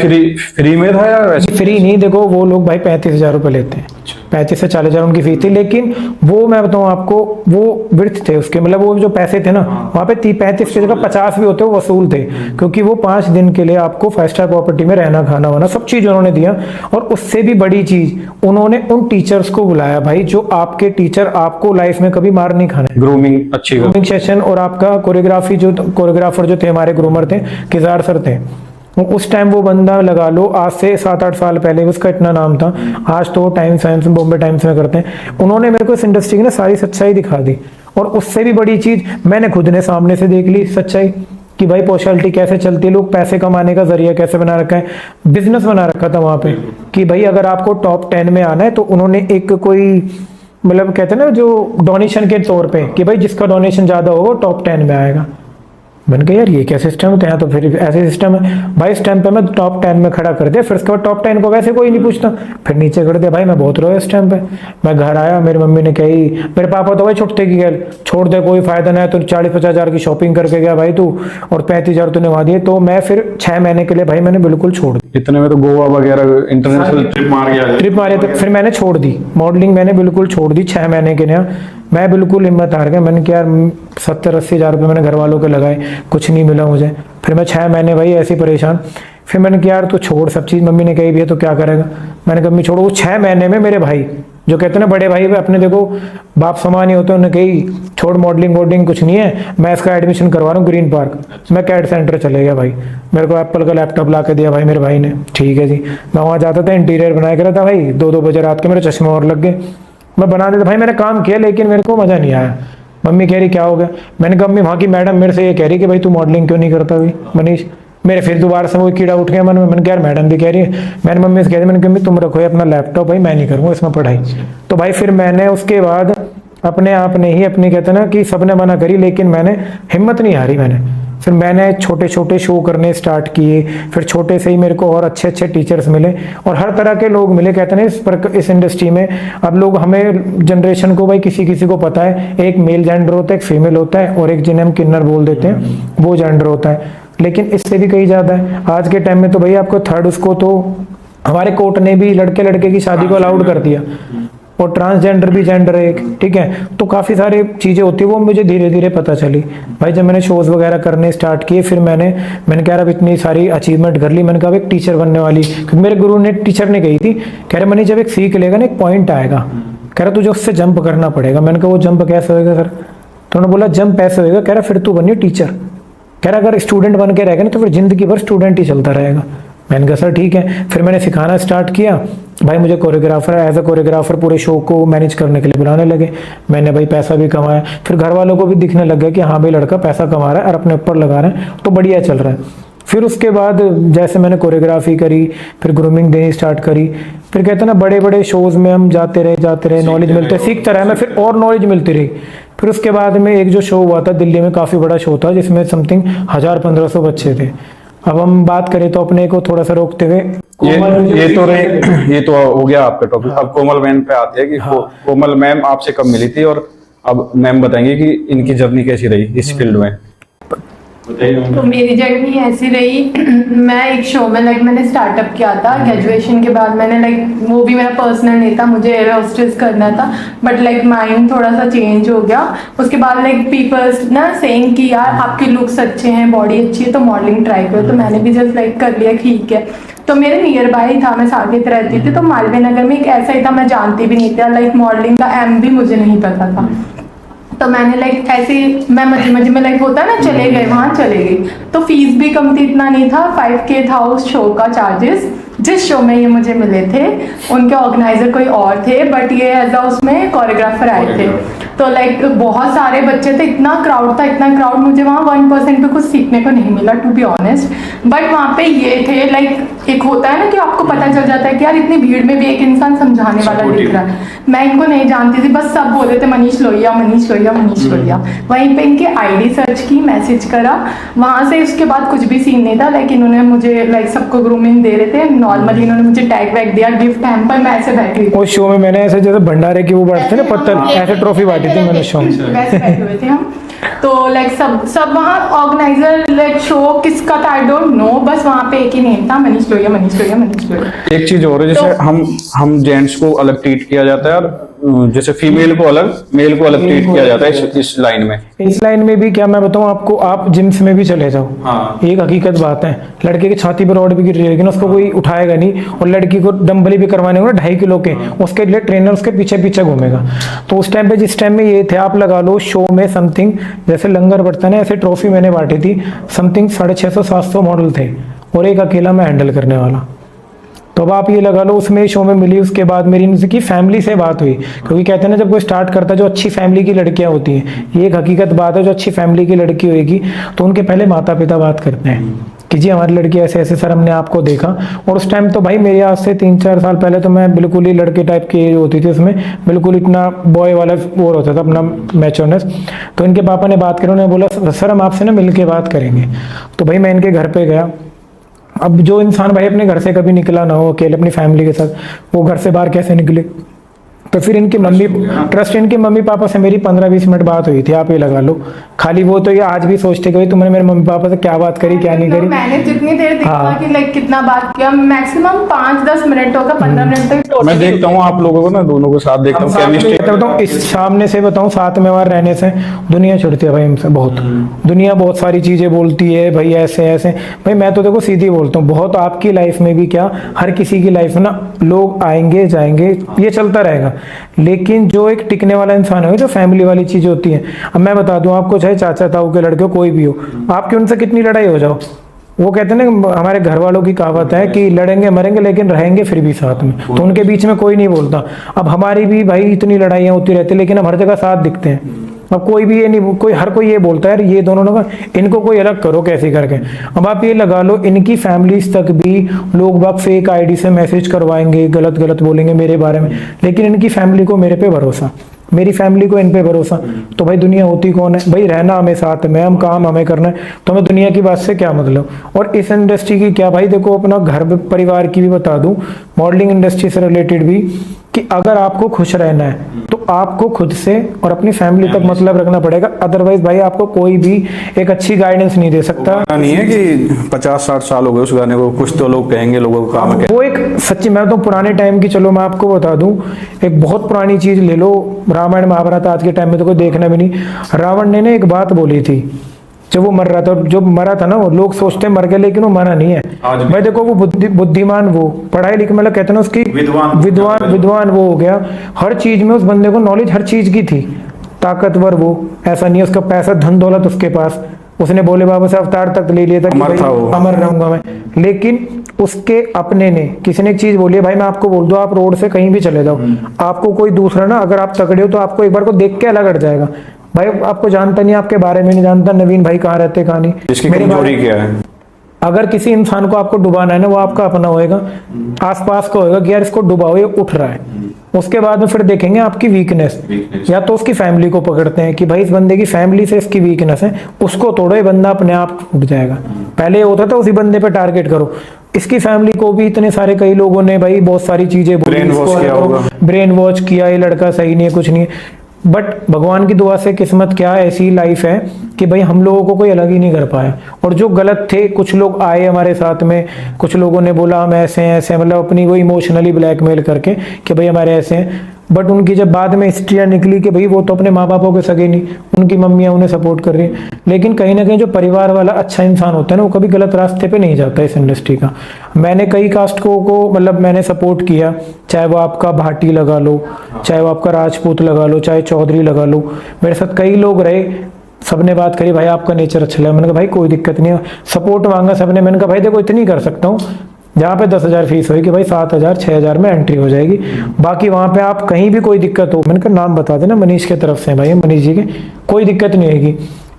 फ्री में था या वैसे? फ्री नहीं, देखो वो लोग भाई 35,000 रुपये लेते हैं, 35 से 40,000 उनकी फीस थी। लेकिन वो मैं बताऊँ आपको, वो विर्थ थे उसके, मतलब वो जो पैसे थे ना, वहाँ पे 35 की जगह 50 भी होते, वो वसूल थे। क्योंकि वो 5 दिन के लिए आपको 5 स्टार प्रॉपर्टी में रहना, खाना वाना सब चीज़ उन्होंने दिया। और उससे भी बड़ी चीज़, उन्होंने उन टीचर्स को बुलाया भाई, जो आपके टीचर आपको लाइफ में कभी मार नहीं खाना। ग्रूमिंग अच्छी, ग्रूमिंग सेशन और आपका कोरियोग्राफी, जो कोरियोग्राफर जो थे हमारे ग्रूमर थे, किजार सर थे। उस टाइम वो बंदा लगा लो, आज से 7-8 साल पहले उसका इतना नाम था, आज तो टाइम्स, बॉम्बे टाइम्स में करते हैं। उन्होंने मेरे को इस इंडस्ट्री की ना सारी सच्चाई दिखा दी। और उससे भी बड़ी चीज मैंने खुद ने सामने से देख ली सच्चाई कि भाई पॉशलिटी कैसे चलती है, लोग पैसे कमाने का जरिया कैसे बना रखा है, बिजनेस बना रखा था वहां पे कि भाई अगर आपको टॉप 10 में आना है तो उन्होंने एक कोई मतलब कहते हैं ना जो डोनेशन के तौर पे कि भाई जिसका डोनेशन ज्यादा होगा टॉप 10 में आएगा। मैंने कहा यार ये क्या सिस्टम होता है, तो फिर ऐसे सिस्टम है भाई, इस टाइम पे मैं टॉप 10 में खड़ा कर दिया, फिर उसके बाद टॉप 10 को वैसे कोई नहीं पूछता, फिर नीचे कर दिया। भाई मैं बहुत रोया इस टाइम पे। मैं घर आया, मेरी मम्मी ने कही, मेरे पापा तो भाई छुट्टे की गए, छोड़ दे कोई फायदा नहीं है, तो 40-50 हज़ार की शॉपिंग करके गया भाई तू और 35 हज़ार तूने वहां दिए। तो मैं फिर 6 महीने के लिए भाई मैंने बिल्कुल छोड़ दी। इतने में तो गोवा वगैरह इंटरनेशनल ट्रिप मारे तो फिर मैंने छोड़ दी मॉडलिंग, मैंने बिल्कुल छोड़ दी 6 महीने के लिए। मैं बिल्कुल हिम्मत हार गया, मैंने क्या यार 70-80 हज़ार रुपये मैंने घर वालों के लगाए, कुछ नहीं मिला मुझे। फिर मैं 6 महीने भाई ऐसे ही परेशान। फिर मैंने कहा यार तू छोड़ सब चीज़, मम्मी ने कही भी है तो क्या करेगा। मैंने कहा मम्मी छोड़ो। वो 6 महीने में मेरे भाई जो कहते हैं ना बड़े भाई अपने देखो बाप समान ही होते हैं, उन्होंने कही छोड़ मॉडलिंग वॉडलिंग कुछ नहीं है, मैं इसका एडमिशन करवा रहा हूँ ग्रीन पार्क। मैं कैड सेंटर चले गया भाई, मेरे को एप्पल का लैपटॉप ला के दिया भाई मेरे भाई ने, ठीक है जी। मैं वहाँ जाता था इंटीरियर बनाया कर था भाई, 2-2 बजे रात के मेरे चश्मे और लग गए। मैं बना देता भाई, मैंने काम किया लेकिन मेरे को मजा नहीं आया। मम्मी कह रही क्या हो गया, मैंने कहा मम्मी वहाँ की मैडम मेरे से ये कह रही कि भाई तू मॉडलिंग क्यों नहीं करता भाई मनीष। मेरे फिर दोबारा से वो कीड़ा उठ गया मन में। मैंने कहा यार मैडम भी कह रही है, मैंने मम्मी से कह दी, मैंने कहा तुम रखो अपना लैपटॉप भाई, मैं नहीं करूँगा इसमें पढ़ाई। तो भाई फिर मैंने उसके बाद अपने आप ने ही अपनी कहते ना कि सबने मना करी लेकिन मैंने हिम्मत नहीं हारी। फिर मैंने छोटे छोटे शो करने स्टार्ट किए, फिर छोटे से ही मेरे को और अच्छे अच्छे टीचर्स मिले और हर तरह के लोग मिले। कहते हैं इस इंडस्ट्री में अब लोग हमें जनरेशन को भाई किसी किसी को पता है, एक मेल जेंडर होता है, एक फीमेल होता है और एक जिन्हें हम किन्नर बोल देते हैं वो जेंडर होता है, लेकिन इससे भी कहीं ज़्यादा है। आज के टाइम में तो भाई आपको थर्ड उसको तो हमारे कोर्ट ने भी लड़के लड़के की शादी को अलाउड कर दिया और ट्रांसजेंडर भी जेंडर है एक, ठीक है। तो काफ़ी सारी चीज़ें होती है वो मुझे धीरे धीरे पता चली भाई। जब मैंने शोज़ वगैरह करने स्टार्ट किए फिर मैंने कहा अब इतनी सारी अचीवमेंट कर ली, मैंने कहा एक टीचर बनने वाली, क्योंकि मेरे गुरु ने टीचर ने कही थी, कह रहे मनीष जब एक सीख लेगा ना एक पॉइंट आएगा, कह रहा तुझे उससे जंप करना पड़ेगा। मैंने कहा वो जंप कैसे होएगा सर, तो उन्होंने बोला जंप ऐसे होएगा, कह रहा फिर तू बनिए टीचर, कह रहा अगर स्टूडेंट बन के रहेगा ना तो फिर जिंदगी भर स्टूडेंट ही चलता रहेगा। मैंने कहा सर ठीक है। फिर मैंने सिखाना स्टार्ट किया भाई, मुझे कोरियोग्राफर एज अ कोरियोग्राफर पूरे शो को मैनेज करने के लिए बुलाने लगे। मैंने भाई पैसा भी कमाया, फिर घर वालों को भी दिखने लग गया कि हाँ भाई लड़का पैसा कमा रहा है और अपने ऊपर लगा रहा है तो बढ़िया चल रहा है। फिर उसके बाद जैसे मैंने कोरियोग्राफी करी, फिर ग्रूमिंग देनी स्टार्ट करी, फिर कहते हैं ना बड़े बड़े शोज में हम जाते रहे, नॉलेज मिलते सीखता रहा मैं, फिर और नॉलेज मिलती रही। फिर उसके बाद में एक जो शो हुआ था दिल्ली में, काफ़ी बड़ा शो था जिसमें समथिंग 1000-1500 बच्चे थे। अब हम बात करें तो अपने को थोड़ा सा रोकते हुए ये तो हो गया आपका टॉपिक। अब कोमल मैम पे आते हैं कि कोमल मैम आपसे कब मिली थी और अब मैम बताएंगे कि इनकी जर्नी कैसी रही इस फील्ड में। तो मेरी जर्नी ऐसी रही, मैं एक शो में मैंने स्टार्टअप किया था ग्रेजुएशन के बाद। मैंने वो भी मेरा पर्सनल नहीं था, मुझे एयर होस्टेस करना था, बट माइंड थोड़ा सा चेंज हो गया। उसके बाद पीपल्स ना सेइंग कि यार आपके लुक्स अच्छे हैं, बॉडी अच्छी है तो मॉडलिंग ट्राई करो। तो मैंने भी जस्ट कर लिया, ठीक है। तो मेरे नियर बाय था, मैं साकेत रहती थी, तो मालवीय नगर में एक ऐसा ही था, मैं जानती भी नहीं थी, मॉडलिंग का एम भी मुझे नहीं पता था। तो मैंने ऐसे मैं मजे में होता है ना, चले गए वहाँ, चले गई। तो फीस भी कम थी, इतना नहीं था, 5K था उस शो का चार्जेस। जिस शो में ये मुझे मिले थे उनके ऑर्गेनाइजर कोई और थे, बट ये एज अ उसमें कोरियोग्राफर आए थे। तो बहुत सारे बच्चे थे, इतना क्राउड, मुझे वहाँ 1% भी कुछ सीखने को नहीं मिला टू बी ऑनेस्ट। बट वहाँ पे ये थे एक होता है ना कि आपको पता चल जाता है कि यार इतनी भीड़ में भी एक इंसान समझाने वाला दिख रहा है। मैं इनको नहीं जानती थी, बस सब बोले थे मनीष लोहिया। वहीं पे इनकी आईडी सर्च की, मैसेज करा, वहाँ से उसके बाद कुछ भी सीन नहीं था। इन्होंने मुझे सबको ग्रूमिंग दे रहे थे नॉर्मली, इन्होंने मुझे टैग वैग दिया, गिफ्ट हैम्पर, मैं ऐसे बैठी हुई। उस शो में मैंने ऐसे जैसे भंडारे की वो बांटते ना पत्तल, ऐसे ट्रॉफी बांटी थी मैंने शो में, वैसे बैठे हुए थे हम। तो सब वहाँ ऑर्गेनाइजर शो किसका था आई डोंट नो, बस वहाँ पे एक ही नेम था, मनीष लोहिया। एक चीज और है, जैसे हम जेंट्स को अलग ट्रीट किया जाता है और जैसे फीमेल को अलग, मेल को अलग ट्रीट किया जाता है इस लाइन में। इस लाइन में भी क्या मैं बताऊं आपको, आप जिम्स में भी चले जाओ, हाँ। एक हकीकत बात है, लड़के की छाती पर रॉड भी गिर रही है लेकिन उसको कोई उठाएगा नहीं, और लड़की को डंबल भी करवाने होंगे 2.5 किलो के, उसके लिए ट्रेनर उसके पीछे पीछे घूमेगा। तो उस टाइम पे जिस टाइम में ये थे, आप लगा लो शो में समथिंग जैसे लंगर बर्तन है ऐसे ट्रॉफी मैंने बांटी थी, समथिंग 650-700 मॉडल थे और एक अकेला मैं हैंडल करने वाला। तो अब आप ये लगा लो उसमें शो में मिली, उसके बाद मेरी इनकी फैमिली से बात हुई, क्योंकि कहते हैं ना जब कोई स्टार्ट करता है, जो अच्छी फैमिली की लड़कियां होती हैं, ये एक हकीकत बात है, जो अच्छी फैमिली की लड़की होगी तो उनके पहले माता पिता बात करते हैं कि जी हमारी लड़की ऐसे ऐसे, सर हमने आपको देखा। और उस टाइम तो भाई मेरे आज से 3-4 साल पहले तो मैं बिल्कुल ही लड़के टाइप की एज होती थी, उसमें बिल्कुल इतना बॉय वाला वो होता था अपना मैच्योरनेस। तो इनके पापा ने बात करी, उन्होंने बोला सर हम आपसे ना मिल के बात करेंगे। तो भाई मैं इनके घर पे गया। अब जो इंसान भाई अपने घर से कभी निकला ना हो अकेले अपनी फैमिली के साथ, वो घर से बाहर कैसे निकले। तो फिर इनकी मम्मी ट्रस्ट, इनके मम्मी पापा से मेरी 15-20 मिनट बात हुई थी, आप ये लगा लो। खाली वो तो ये आज भी सोचते कि तुमने मेरे मम्मी पापा से क्या बात करी क्या नहीं करी। मैंने जितनी देर देखा हाँ। कि लाइक कितना बात किया, मैक्सिमम 5-10 मिनट होगा, 15 मिनट तक मैं देखता हूँ आप लोगों को ना, दोनों को साथ देखता हूँ, केमिस्ट्री बताऊँ इस सामने से बताऊँ, साथ में हमारे रहने से दुनिया छुड़ती है भाई हमसे बहुत। दुनिया बहुत सारी चीजें बोलती है भाई, ऐसे ऐसे। भाई मैं तो देखो सीधी बोलता हूँ, बहुत आपकी लाइफ में भी क्या हर किसी की लाइफ में ना लोग आएंगे जाएंगे, ये चलता रहेगा। लेकिन जो एक टिकने वाला इंसान है, जो फैमिली वाली चीज होती है, अब मैं बता दूं आपको, चाहे चाचा ताऊ के लड़के कोई भी हो, आपकी उनसे कितनी लड़ाई हो जाओ, वो कहते हैं ना हमारे घर वालों की कहावत है कि लड़ेंगे मरेंगे लेकिन रहेंगे फिर भी साथ में, तो उनके बीच में कोई नहीं बोलता। अब हमारी भी भाई इतनी लड़ाइयाँ होती रहती है, लेकिन हम हर जगह साथ दिखते हैं। अब कोई भी ये नहीं, कोई हर कोई ये बोलता है यार ये दोनों लोग इनको कोई अलग करो कैसे करके। अब आप ये लगा लो इनकी फैमिलीज तक भी लोग बाग फेक आईडी से मैसेज करवाएंगे, गलत गलत बोलेंगे मेरे बारे में, लेकिन इनकी फैमिली को मेरे पे भरोसा, मेरी फैमिली को इन पे भरोसा। तो भाई दुनिया होती कौन है भाई, रहना हमें साथ में, हम काम हमें करना है, तो हमें दुनिया की बात से क्या मतलब। और इस इंडस्ट्री की क्या भाई, देखो अपना घर परिवार की भी बता दूं, मॉडलिंग इंडस्ट्री से रिलेटेड भी, कि अगर आपको खुश रहना है तो आपको खुद से और अपनी फैमिली तक मतलब रखना पड़ेगा, अदरवाइज भाई आपको कोई भी एक अच्छी गाइडेंस नहीं दे सकता। नहीं है कि 50-60 साल हो गए उस गाने को, कुछ तो लोग कहेंगे, लोगों को काम है। वो एक सच्ची, मैं तो पुराने टाइम की, चलो मैं आपको बता दूं, एक बहुत पुरानी चीज ले लो, रामायण महाभारत आज के टाइम में तो कोई देखना भी नहीं। रावण ने एक बात बोली थी जब वो मर रहा था, जो मरा था ना वो लोग सोचते मर गया, लेकिन वो मरा नहीं है भाई। देखो वो बुद्धिमान, वो पढ़ाई लिखे, मतलब कहते हैं ना उसकी विद्वान वो हो गया, हर चीज में उस बंदे को नॉलेज हर चीज की थी, ताकतवर वो, ऐसा नहीं है उसका पैसा धन दौलत उसके पास, उसने भोले बाबा से अवतार तक ले लिया था कि अमर रहूंगा मैं। लेकिन उसके अपने ने, किसी ने एक चीज बोली है भाई, मैं आपको बोल दूं, आप रोड से कहीं भी चले जाओ, आपको कोई दूसरा ना, अगर आप तगड़े हो तो आपको एक बार को देख के अलग हट जाएगा। भाई आपको जानता नहीं, आपके बारे में नहीं जानता नवीन भाई कहाँ रहते कहाँ नहीं, इसकी कमजोरी क्या है। अगर किसी इंसान को आपको डुबाना है ना, वो आपका अपना होएगा, आसपास का होएगा कि यार इसको डुबाओ ये उठ रहा है। उसके बाद में फिर देखेंगे आपकी वीकनेस, या तो उसकी फैमिली को पकड़ते हैं कि भाई इस बंदे की फैमिली से इसकी वीकनेस है, उसको तोड़ो, ये बंदा अपने आप टूट जाएगा। पहले होता था उसी बंदे पे टारगेट करो, इसकी फैमिली को भी इतने सारे कई लोगों ने भाई बहुत सारी चीजें बोली, ब्रेन वॉश किया, ये लड़का सही नहीं है, कुछ नहीं है। बट भगवान की दुआ से किस्मत क्या ऐसी लाइफ है कि भाई हम लोगों को कोई अलग ही नहीं कर पाया। और जो गलत थे, कुछ लोग आए हमारे साथ में, कुछ लोगों ने बोला हम ऐसे हैं ऐसे, मतलब अपनी वो इमोशनली ब्लैकमेल करके कि भाई हमारे ऐसे हैं। बट उनकी जब बाद में हिस्ट्रियाँ निकली कि भाई वो तो अपने माँ बापों के सगे नहीं, उनकी मम्मियाँ उन्हें सपोर्ट कर रही है। लेकिन कहीं ना कहीं जो परिवार वाला अच्छा इंसान होता है ना, वो कभी गलत रास्ते पे नहीं जाता इस इंडस्ट्री का। मैंने कई कास्ट को मतलब मैंने सपोर्ट किया, चाहे वो आपका भाटी लगा लो, चाहे वो आपका राजपूत लगा लो, चाहे चौधरी लगा लो, मेरे साथ कई लोग रहे, सबने बात करी भाई आपका नेचर अच्छा लगा। मैंने कहा भाई कोई दिक्कत नहीं है, सपोर्ट मांगा सबने, मैंने कहा भाई देखो इतनी कर सकता हूँ, जहाँ पे 10,000 फीस होगी भाई 7,000 6,000 में एंट्री हो जाएगी, बाकी वहाँ पे आप कहीं भी कोई दिक्कत हो, मैंने कहा नाम बता देना, मनीष के तरफ से भाई, मनीष जी के, कोई दिक्कत नहीं होगी।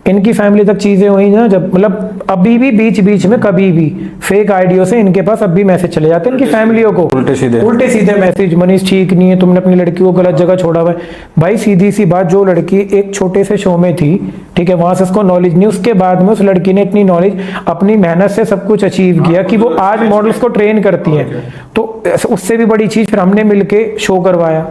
इनकी फैमिली तक चीजें हुई ना, जब मतलब अभी भी बीच बीच में कभी भी फेक आईडियो से इनके पास अब भी मैसेज चले जाते हैं इनकी फैमिलियों को, उल्टे सीधे मैसेज, मनीष ठीक नहीं है, तुमने अपनी लड़की को गलत जगह छोड़ा हुआ है। भाई सीधी सी बात, जो लड़की एक छोटे से शो में थी, ठीक है, वहां से उसको नॉलेज नहीं, उसके बाद में उस लड़की ने इतनी नॉलेज अपनी मेहनत से सब कुछ अचीव किया कि वो आज मॉडल्स को ट्रेन करती है। तो उससे भी बड़ी चीज फिर हमने मिलके शो करवाया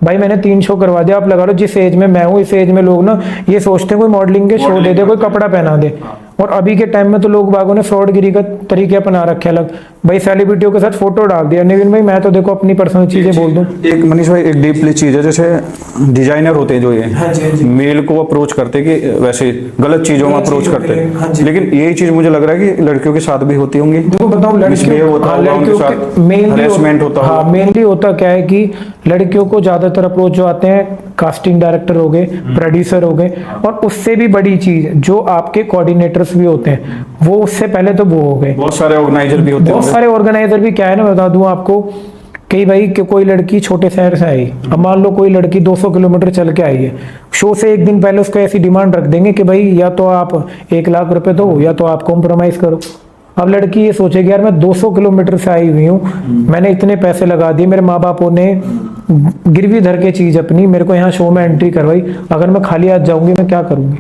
भाई, मैंने 3 शो करवा दिया। आप लगा लो जिस एज में मैं हूँ, इस एज में लोग ना ये सोचते हैं कोई मॉडलिंग के शो दे दे, कोई कपड़ा पहना दे। और अभी के टाइम में तो लोग बागों ने फ्रॉडगिरी का तरीके अपना रखे अलग, भाई सेलिब्रिटियों के साथ फोटो डाल दिया। निविन भाई मैं तो देखो अपनी पर्सनल चीजें बोल दूं, एक मनीष भाई एक डीपली चीज है, जैसे डिजाइनर होते हैं जो ये मेल को अप्रोच करते कि वैसे गलत चीजों में अप्रोच करते हैं, लेकिन यही चीज मुझे लग रहा है कि लड़कियों के साथ भी होती होंगी। देखो बताऊं, लड़कियों मेनली होता क्या है कि लड़कियों को ज्यादातर अप्रोच जो आते हैं कास्टिंग डायरेक्टर हो गए, प्रोड्यूसर हो गए, और उससे भी बड़ी चीज जो आपके कोऑर्डिनेटर्स भी होते हैं, वो उससे पहले तो वो हो गए। बहुत सारे ऑर्गेनाइजर भी होते हैं। बहुत सारे ऑर्गेनाइजर भी क्या है ना, बता दूं आपको, कई भाई कि कोई लड़की छोटे शहर से आई, अब मान लो कोई लड़की 200 किलोमीटर चल के आई है, शो से एक दिन पहले उसको ऐसी डिमांड रख देंगे कि भाई या तो आप 1 लाख रुपए दो या तो आप कॉम्प्रोमाइज करो। अब लड़की ये सोचेगी यार मैं 200 किलोमीटर से आई हुई हूँ, मैंने इतने पैसे लगा दिए, मेरे माँ बापों ने गिरवी धर के चीज अपनी मेरे को यहाँ शो में एंट्री करवाई, अगर मैं खाली हाथ जाऊंगी मैं क्या करूंगी।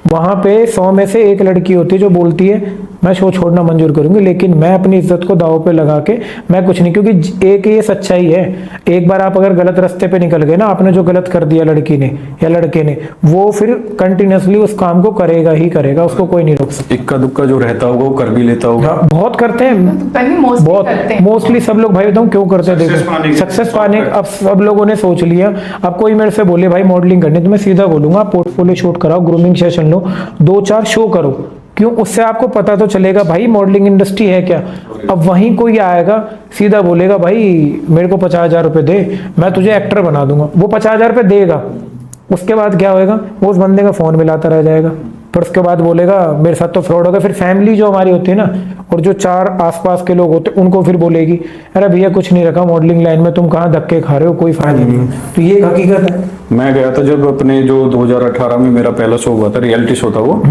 वहां पे 100 में से एक लड़की होती है जो बोलती है मैं शो छोड़ना मंजूर करूंगी, लेकिन मैं अपनी इज्जत को दांव पे लगा के मैं कुछ नहीं, क्योंकि एक ये सच्चाई है, एक बार आप अगर गलत रास्ते पे निकल गए ना, आपने जो गलत कर दिया लड़की ने या लड़के ने, वो फिर कंटिन्यूअसली उस काम को करेगा ही करेगा, उसको कोई नहीं रोक सकता। इक्का दुक्का जो रहता होगा वो कर भी लेता होगा। बहुत करते हैं, बहुत मोस्टली सब लोग। भाई बताऊं क्यों करते हैं, देखो सक्सेस पाने, अब सब लोगों ने सोच लिया, अब कोई मेरे से बोले भाई मॉडलिंग करनी, तो मैं सीधा बोलूंगा पोर्टफोलियो शूट कराओ, ग्रूमिंग सेशन लो, 2-4 शो करो, क्यों, उससे आपको पता तो चलेगा भाई मॉडलिंग इंडस्ट्री है क्या। अब वहीं कोई आएगा सीधा बोलेगा भाई मेरे को 50,000 रुपए दे, मैं तुझे एक्टर बना दूंगा, वो 50,000 रुपए देगा, उसके बाद क्या होएगा, वो उस बंदे का फोन मिलाता रह जाएगा, फिर उसके बाद बोलेगा मेरे साथ तो फ्रॉड हो गया। फिर फैमिली जो हमारी होती है ना, और जो 4 आसपास के लोग होते हैं, उनको फिर बोलेगी अरे भैया कुछ नहीं रखा मॉडलिंग लाइन में, तुम कहाँ धक्के खा रहे हो, कोई फायदा नहीं। तो ये हकीकत है। मैं गया था जब अपने जो 2018 में मेरा पहला शो हुआ था, रियलिटी शो था वो,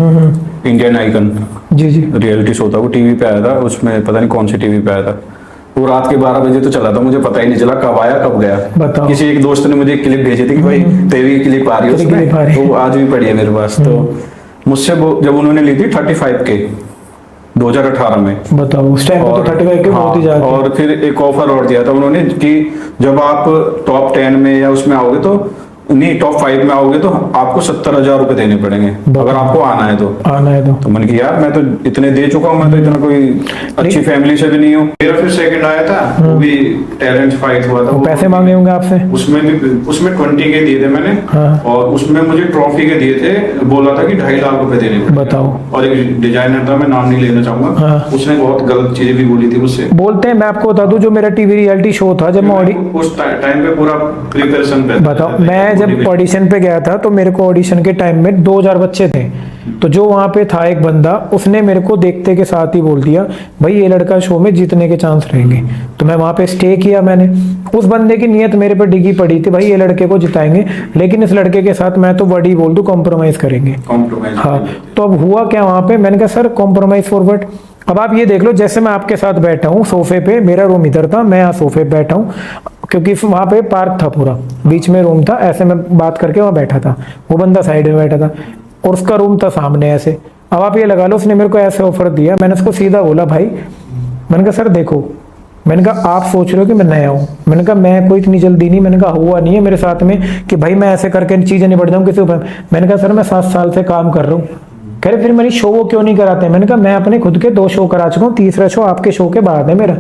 इंडियन आइकन, जी जी, रियलिटी शो था वो, टीवी पे आया था, उसमें पता नहीं कौन सी टीवी पे आया था, वो रात के 12 बजे तो चला था, मुझे पता ही नहीं चला कब आया कब गया। बताओ। किसी एक दोस्त ने मुझे एक क्लिप भेजी थी कि भाई तेरी क्लिप आ रही है उसमें, तो वो आज भी पड़ी है मेरे पास। तो मुझसे जब उन्होंने ली थी 35K 2018 में, बताओ उस टाइम तो 35 के बहुत ही ज्यादा। और फिर एक ऑफर और दिया था उन्होंने कि जब आप टॉप 10 में या उसमें आओगे तो नहीं, टॉप 5 में आओगे तो आपको 70,000 रुपए देने पड़ेंगे अगर आपको आना है तो मैंने कहा यार मैं तो इतने दे चुका हूँ, मैं तो इतना कोई अच्छी फैमिली से भी नहीं हूँ। मेरा फिर सेकंड आया था, वो भी टैलेंट फाइट हुआ था, पैसे मांगे होंगे आपसे, उसमें 20K दिए थे मैंने। हाँ। और उसमें मुझे ट्रॉफी के दिए थे, बोला था कि 2.5 लाख रुपए देने पड़ेंगे। बताओ। और एक डिजाइनर था, मैं नाम नहीं लेना चाहूंगा, हाँ। उसने बहुत गलत चीजें भी बोली थी मुझसे। बोलते हैं, मैं आपको बता दूं, जो मेरा टीवी रियलिटी शो था, जब मैं उस टाइम पे पूरा प्रिपरेशन पे बताओ, मैं जब ऑडिशन पे गया था तो मेरे को ऑडिशन के टाइम में 2000 बच्चे थे, तो जो वहां पे था एक बंदा, उसने मेरे को देखते के साथ ही बोल दिया भाई ये लड़का शो में जीतने के चांस रहेंगे। तो मैं वहां पे स्टे किया, मैंने उस बंदे की नीयत मेरे पे डिगी पड़ी थी भाई ये लड़के को जिताएंगे, लेकिन इस लड़के के साथ मैं तो वर्ड ही बोल दूं कॉम्प्रोमाइज करेंगे। हाँ, तो अब हुआ क्या वहां पे, मैंने कहा सर कॉम्प्रोमाइज फॉर व्हाट। अब आप ये देख लो, जैसे मैं आपके साथ बैठा हूँ सोफे पे, मेरा रूम इधर था, मैं यहाँ सोफे पे बैठा हूँ, क्योंकि वहां पे पार्क था, पूरा बीच में रूम था, ऐसे मैं बात करके वहां बैठा था, वो बंदा साइड में बैठा था और उसका रूम था सामने ऐसे। अब आप ये लगा लो, उसने मेरे को ऐसे ऑफर दिया, मैंने उसको सीधा बोला भाई, मैंने कहा सर देखो, मैंने कहा आप सोच रहे हो कि मैं नया हूँ, मैंने कहा मैं कोई इतनी जल्दी नहीं, मैंने कहा हुआ नहीं है मेरे साथ में कि भाई मैं ऐसे करके चीजें निपट जाऊँ किसी ऊपर। मैंने कहा सर मैं 7 साल से काम कर रहा हूँ। कह रहे फिर मेरी शो वो क्यों नहीं कराते। मैंने कहा मैं अपने खुद के 2 शो करा चुका हूँ, तीसरा शो आपके शो के बाद है मेरा।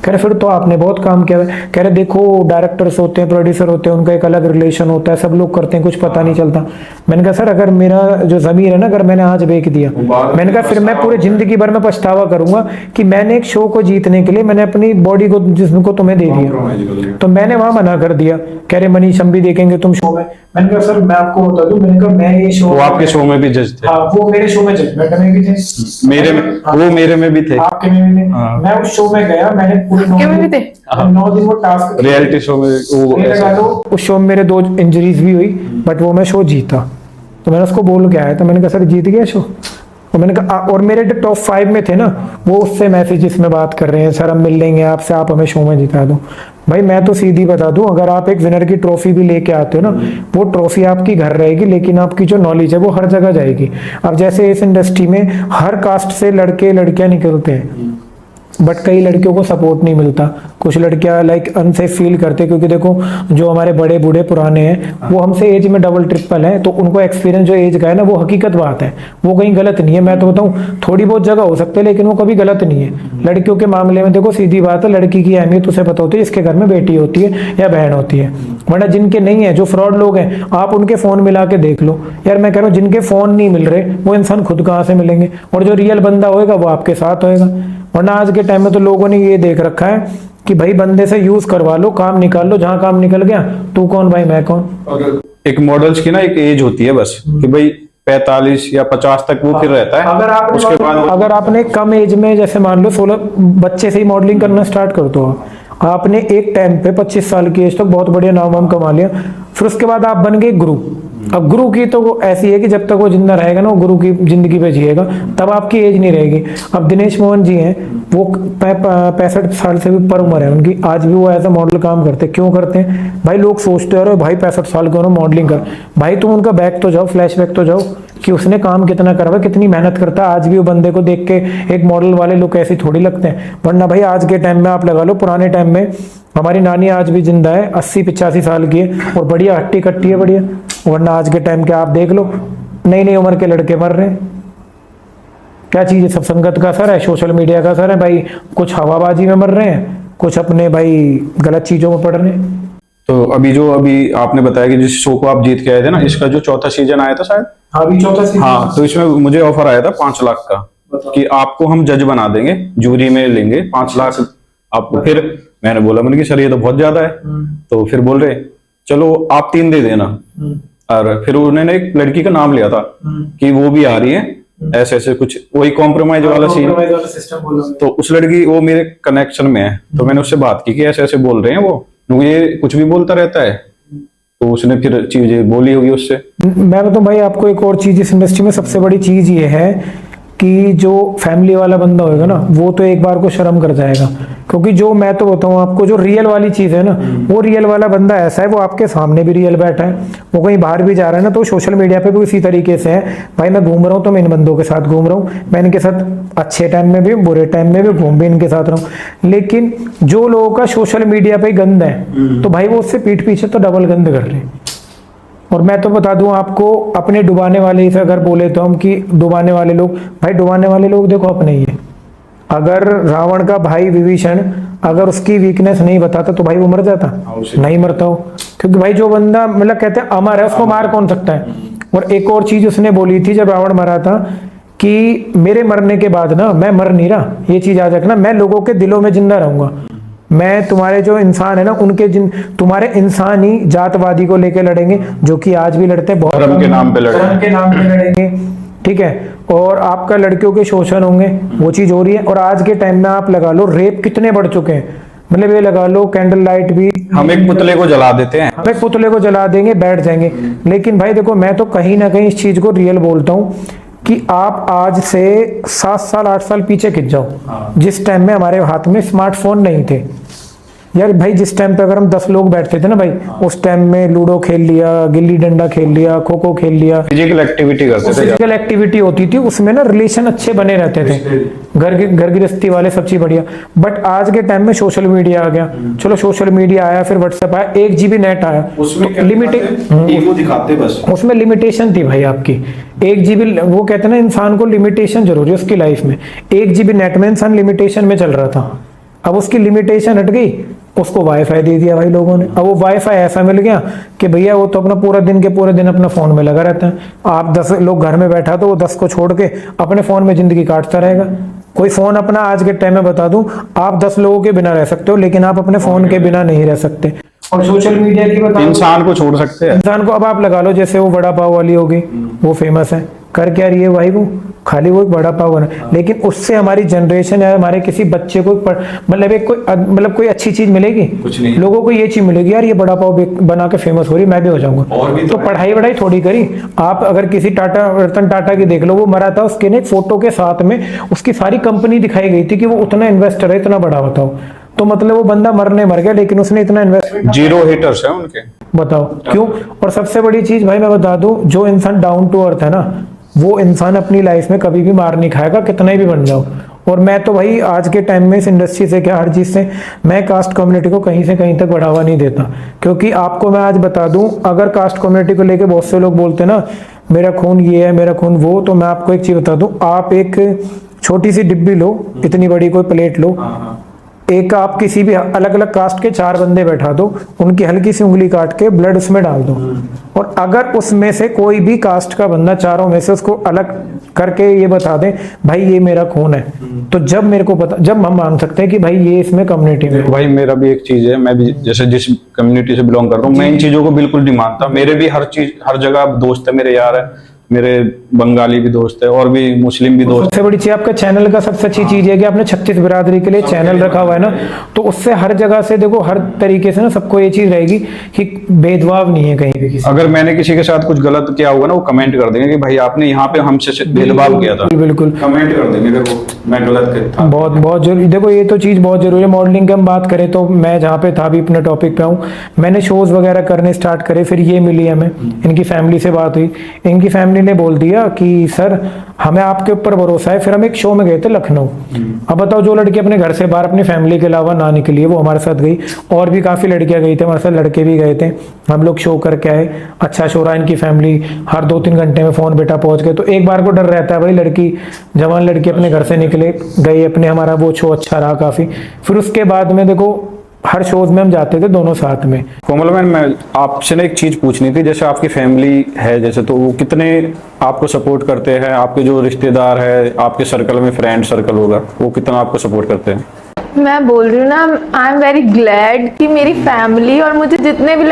कह रहे फिर तो आपने बहुत काम किया है। कह रहे देखो डायरेक्टर्स होते हैं, प्रोड्यूसर होते हैं, उनका एक अलग रिलेशन होता है, सब लोग करते हैं, कुछ पता नहीं चलता। मैंने कहा सर अगर मेरा जो जमीर है ना, अगर मैंने आज बेच दिया, मैंने कहा फिर मैं पूरे जिंदगी भर में पछतावा करूंगा कि मैंने एक शो को जीतने के लिए मैंने अपनी बॉडी को जिसको तुम्हें दे दिया। तो मैंने वहां मना कर दिया। कह रहे मनीष हम भी देखेंगे तुम शो में। मैंने कहा सर मैं आपको बता दूं, मैंने कहा मैं ये शो, वो आपके शो में भी जज थे? हाँ, वो मेरे शो में जजमेंट में भी थे, मेरे में, वो मेरे में भी थे, आपके में भी थे। मैं उस शो में गया, मैंने पूरे 9 दिन वो टास्क रियलिटी शो में वो लगा दो। उस शो में मेरे 2 इंजरीज भी हुई, बट वो मैं शो जीता। तो मैंने उसको बोल के आया था, मैंने कहा सर जीत गया शो। तो मैंने कहा और मेरे जो टॉप 5 में थे ना, वो उससे मैसेजेस में बात कर रहे हैं, सर हम मिल लेंगे आपसे, आप हमें शो में जिता दो। भाई मैं तो सीधी बता दूं, अगर आप एक विनर की ट्रॉफी भी लेके आते हो ना, वो ट्रॉफी आपकी घर रहेगी, लेकिन आपकी जो नॉलेज है वो हर जगह जाएगी। अब जैसे इस इंडस्ट्री में हर कास्ट से लड़के लड़कियां निकलते हैं, बट कई लड़कियों को सपोर्ट नहीं मिलता, कुछ लड़कियां लाइक अनसेफ फील करते, क्योंकि देखो जो हमारे बड़े बूढ़े पुराने हैं वो हमसे एज में डबल ट्रिपल है, तो उनको एक्सपीरियंस जो एज का है ना, वो हकीकत बात है, वो कहीं गलत नहीं है। मैं तो बताऊं थोड़ी बहुत जगह हो सकते है, लेकिन वो कभी गलत नहीं है। लड़कियों के मामले में देखो सीधी बात है, लड़की की अहमियत उसे पता होती है जिसके घर में बेटी होती है या बहन होती है, वरना जिनके नहीं है, जो फ्रॉड लोग हैं, आप उनके फोन मिला के देख लो यार। मैं कह रहा हूँ जिनके फोन नहीं मिल रहे, वो इंसान खुद कहाँ से मिलेंगे, और जो रियल बंदा होएगा वो आपके साथ होएगा। वरना आज के टाइम में तो लोगों ने ये देख रखा है कि भाई बंदे से यूज करवा लो, काम निकाल लो, जहां काम निकल गया तू कौन भाई मैं कौन। और एक मॉडल्स की ना एक एज होती है बस कि भाई 45 या 50 तक वो फिर रहता है। उसके बाद अगर आपने कम एज में जैसे मान लो 16 बच्चे से ही मॉडलिंग करना स्टार्ट कर दो, आपने एक टाइम पे 25 साल की एज तक बहुत बढ़िया नाम वाम कमा लिया, फिर उसके बाद आप बन गए गुरु। अब गुरु की तो वो ऐसी है कि जब तक वो जिंदा रहेगा ना, वो गुरु की जिंदगी पे जिएगा, तब आपकी एज नहीं रहेगी। अब दिनेश मोहन जी हैं, वो 65 साल से भी ऊपर उम्र है उनकी, आज भी वो एज ए मॉडल काम करते हैं। क्यों करते हैं भाई? लोग सोचते हैं भाई 65 साल के हो मॉडलिंग कर, भाई तुम उनका बैक तो जाओ, फ्लैश बैक तो जाओ कि उसने काम कितना करा हुआ, कितनी मेहनत करता है। आज भी वो बंदे को देख के एक मॉडल वाले लोग ऐसे थोड़ी लगते हैं, वरना भाई आज के टाइम में आप लगा लो, पुराने टाइम में हमारी नानी आज भी जिंदा है, 80-85 साल की है और बढ़िया हट्टी कट्टी है बढ़िया, वरना आज के टाइम के आप देख लो नई नई उम्र के लड़के मर रहे हैं। क्या चीज है? सब संगत का असर है, सोशल मीडिया का असर है भाई। कुछ हवाबाजी में मर रहे हैं, कुछ अपने भाई गलत चीजों में पड़ रहे हैं। तो अभी आपने बताया कि जिस शो को आप जीत के आए थे ना, इसका जो चौथा सीजन आया था शायद, अभी चौथा सीजन। हाँ, तो इसमें मुझे ऑफर आया था 5 लाख का कि आपको हम जज बना देंगे, जूरी में लेंगे 5 लाख आपको। फिर मैंने बोला, मैंने कि सर ये तो बहुत ज्यादा है। तो फिर बोल रहे चलो आप 3 दे देना। और फिर उन्होंने एक लड़की का नाम लिया था कि वो भी आ रही है, ऐसे ऐसे कुछ वही कॉम्प्रोमाइज वाला सीन। तो उस लड़की वो मेरे कनेक्शन में है, तो मैंने उससे बात की कि ऐसे ऐसे बोल रहे हैं वो ये कुछ भी बोलता रहता है। तो उसने फिर चीजें बोली होगी उससे। मैं बताऊं भाई आपको एक और चीज, इस इंडस्ट्री में सबसे बड़ी चीज ये है कि जो फैमिली वाला बंदा होगा ना, वो तो एक बार को शर्म कर जाएगा। क्योंकि जो मैं तो बताऊं आपको, जो रियल वाली चीज है ना, वो रियल वाला बंदा ऐसा है, वो आपके सामने भी रियल बैठा है, वो कहीं बाहर भी जा रहा है ना, तो सोशल मीडिया पे भी इसी तरीके से है। भाई मैं घूम रहा हूँ तो मैं इन बंदों के साथ घूम रहा हूँ, मैं इनके साथ अच्छे टाइम में भी बुरे टाइम में भी घूम भी इनके साथ रहा हूँ। लेकिन जो लोगों का सोशल मीडिया पे गंद है, तो भाई वो उससे पीठ पीछे तो डबल गंद कर रहे हैं। और मैं तो बता दूं आपको, अपने डुबाने वाले से अगर बोले तो हम कि डुबाने वाले लोग, भाई डुबाने वाले लोग देखो अपने ही है। अगर रावण का भाई विभीषण अगर उसकी वीकनेस नहीं बताता तो भाई वो मर जाता, नहीं मरता हो। क्योंकि भाई जो बंदा मतलब कहते हैं अमर है, उसको मार कौन सकता है। और एक और चीज उसने बोली थी जब रावण मरा था कि मेरे मरने के बाद ना मैं मर नहीं रहा, ये चीज आज रखना, मैं लोगों के दिलों में जिंदा रहूंगा। मैं तुम्हारे जो इंसान है ना, उनके तुम्हारे इंसान ही जातवादी को लेके लड़ेंगे, जो कि आज भी लड़ते हैं, बहुत धर्म के नाम पे लड़ेंगे, ठीक है। और आपका लड़कियों के शोषण होंगे, वो चीज हो रही है। और आज के टाइम में आप लगा लो रेप कितने बढ़ चुके हैं, मतलब ये लगा लो कैंडल लाइट भी, हम एक पुतले को जला देते हैं, हम एक पुतले को जला देंगे बैठ जाएंगे। लेकिन भाई देखो, मैं तो कहीं ना कहीं इस चीज को रियल बोलता हूँ कि आप आज से 7 साल 8 साल पीछे खिंच जाओ, जिस टाइम में हमारे हाथ में स्मार्टफोन नहीं थे यार। भाई जिस टाइम पे अगर हम 10 लोग बैठते थे ना भाई, उस टाइम में लूडो खेल लिया, गिल्ली डंडा खेल लिया, खो खो खेल लिया, फिजिकल एक्टिविटी करते थे, फिजिकल एक्टिविटी होती थी, उसमें ना रिलेशन अच्छे बने रहते थे, घर गृहस्थी वाले सब चीज बढ़िया। बट आज के टाइम में सोशल मीडिया आ गया, चलो सोशल मीडिया आया, फिर व्हाट्सएप आया, 1 GB नेट आया, उसमें लिमिटेड दिखाते बस, उसमें लिमिटेशन थी भाई आपकी। 1 GB, वो कहते हैं ना इंसान को लिमिटेशन जरूरी है उसकी लाइफ में। 1 GB नेट में इंसान लिमिटेशन में चल रहा था, अब उसकी लिमिटेशन हट गई, उसको वाईफाई दे दिया भाई लोगों ने। अब वो वाईफाई ऐसा मिल गया कि भैया वो तो अपना पूरा दिन के पूरे दिन अपना फोन में लगा रहता है। आप 10 लोग घर में बैठा तो वो 10 को छोड़ के अपने फोन में जिंदगी काटता रहेगा। कोई फोन अपना, आज के टाइम में बता दूं, आप 10 लोगों के बिना रह सकते हो, लेकिन आप अपने फोन के बिना नहीं रह सकते। और सोशल मीडिया की बता, इंसान को छोड़ सकते हैं, इंसान को। अब आप लगा लो जैसे वो बड़ा पाव वाली होगी, वो फेमस है, कर क्या रही है भाई, वो खाली वो एक बड़ा पाव बना, लेकिन उससे हमारी जनरेशन या हमारे किसी बच्चे को मतलब एक कोई अच्छी चीज मिलेगी? कुछ नहीं। लोगों को ये चीज मिलेगी यार, ये बड़ा पाव बना के फेमस हो रही, मैं भी हो जाऊंगा। और भी तो पढ़ाई थोड़ी करी। आप अगर किसी रतन टाटा की देख लो, वो मरा था, उसके ने फोटो के साथ में उसकी सारी कंपनी दिखाई गई थी कि वो उतना इन्वेस्टर है, इतना बड़ा, बताओ। तो मतलब वो बंदा मर गया, लेकिन उसने इतना इन्वेस्टमेंट, 0 हिटर्स है उनके, बताओ क्यों। और सबसे बड़ी चीज भाई मैं बता दूं, जो इंसान डाउन टू अर्थ है ना, वो इंसान अपनी लाइफ में कभी भी मार नहीं खाएगा, कितना ही भी बन जाओ। और मैं तो भाई आज के टाइम में इस इंडस्ट्री से क्या, हर चीज से मैं कास्ट कम्युनिटी को कहीं से कहीं तक बढ़ावा नहीं देता। क्योंकि आपको मैं आज बता दूं, अगर कास्ट कम्युनिटी को लेके बहुत से लोग बोलते ना मेरा खून ये है, मेरा खून वो, तो मैं आपको एक चीज बता दूं, आप एक छोटी सी डिब्बी लो, इतनी बड़ी कोई प्लेट लो, एक आप किसी भी अलग अलग कास्ट के 4 बंदे बैठा दो, उनकी हल्की सी उंगली काट के ब्लड उसमें डाल दो, और अगर उसमें से कोई भी कास्ट का बंदा चारों में से उसको अलग करके ये बता दे भाई ये मेरा खून है, तो जब मेरे को पता, जब हम मान सकते हैं कि भाई ये इसमें कम्युनिटी में। भाई मेरा भी एक चीज है, मैं भी जैसे जिस कम्युनिटी से बिलोंग करता हूँ, मैं इन चीजों को बिल्कुल नहीं मानता। मेरे भी हर चीज, हर जगह दोस्त है, मेरे यार है, मेरे बंगाली भी दोस्त है और भी मुस्लिम भी दोस्त। सबसे बड़ी चीज आपका चैनल का सबसे अच्छी चीज है कि आपने 36 बिरादरी के लिए चैनल रखा हुआ है ना, तो उससे हर जगह से देखो, हर तरीके से ना सबको ये चीज रहेगी कि भेदभाव नहीं है कहीं भी किसी। अगर मैंने किसी के साथ कुछ गलत किया होगा ना, वो कमेंट कर देंगे कि भाई आपने यहाँ पे हमसे भेदभाव किया था, बिल्कुल कमेंट कर देंगे देखो मैं गलत करता। बहुत बहुत जरूरी, देखो ये तो चीज़ बहुत जरूरी है। मॉडलिंग की हम बात करें तो मैं जहाँ पे था, अभी अपने टॉपिक पे हूँ, मैंने शोज वगैरह करने स्टार्ट करे, फिर ये मिली हमें, इनकी फैमिली से बात हुई, इनकी फैमिली ने बोल दिया कि सर हमें आपके ऊपर भरोसा है। फिर हम एक शो में गए थे लखनऊ। अब बताओ, जो लड़की अपने घर से बाहर अपनी फैमिली के अलावा ना निकली, वो हमारे साथ गई, और भी काफ़ी लड़कियां गई थी हमारे साथ, लड़के भी गए थे। हम लोग शो करके आए, अच्छा शो रहा। इनकी फैमिली हर 2-3 घंटे में फ़ोन बेटा पहुंच गए। तो एक बार को डर रहता है भाई, लड़की जवान लड़की अपने घर से निकले गई अपने, हमारा वो शो अच्छा रहा काफ़ी। फिर उसके बाद में देखो हर शोज में हम जाते थे दोनों साथ में। कोमल मैम, मैं आपसे ना एक चीज पूछनी थी, जैसे आपकी फैमिली है जैसे, तो वो कितने आपको सपोर्ट करते हैं? आपके जो रिश्तेदार है, आपके सर्कल में फ्रेंड सर्कल होगा, वो कितना आपको सपोर्ट करते हैं? मैं बोल रही हूँ ना, आई एम वेरी ग्लैड कि मेरी फैमिली और मुझे जितने भी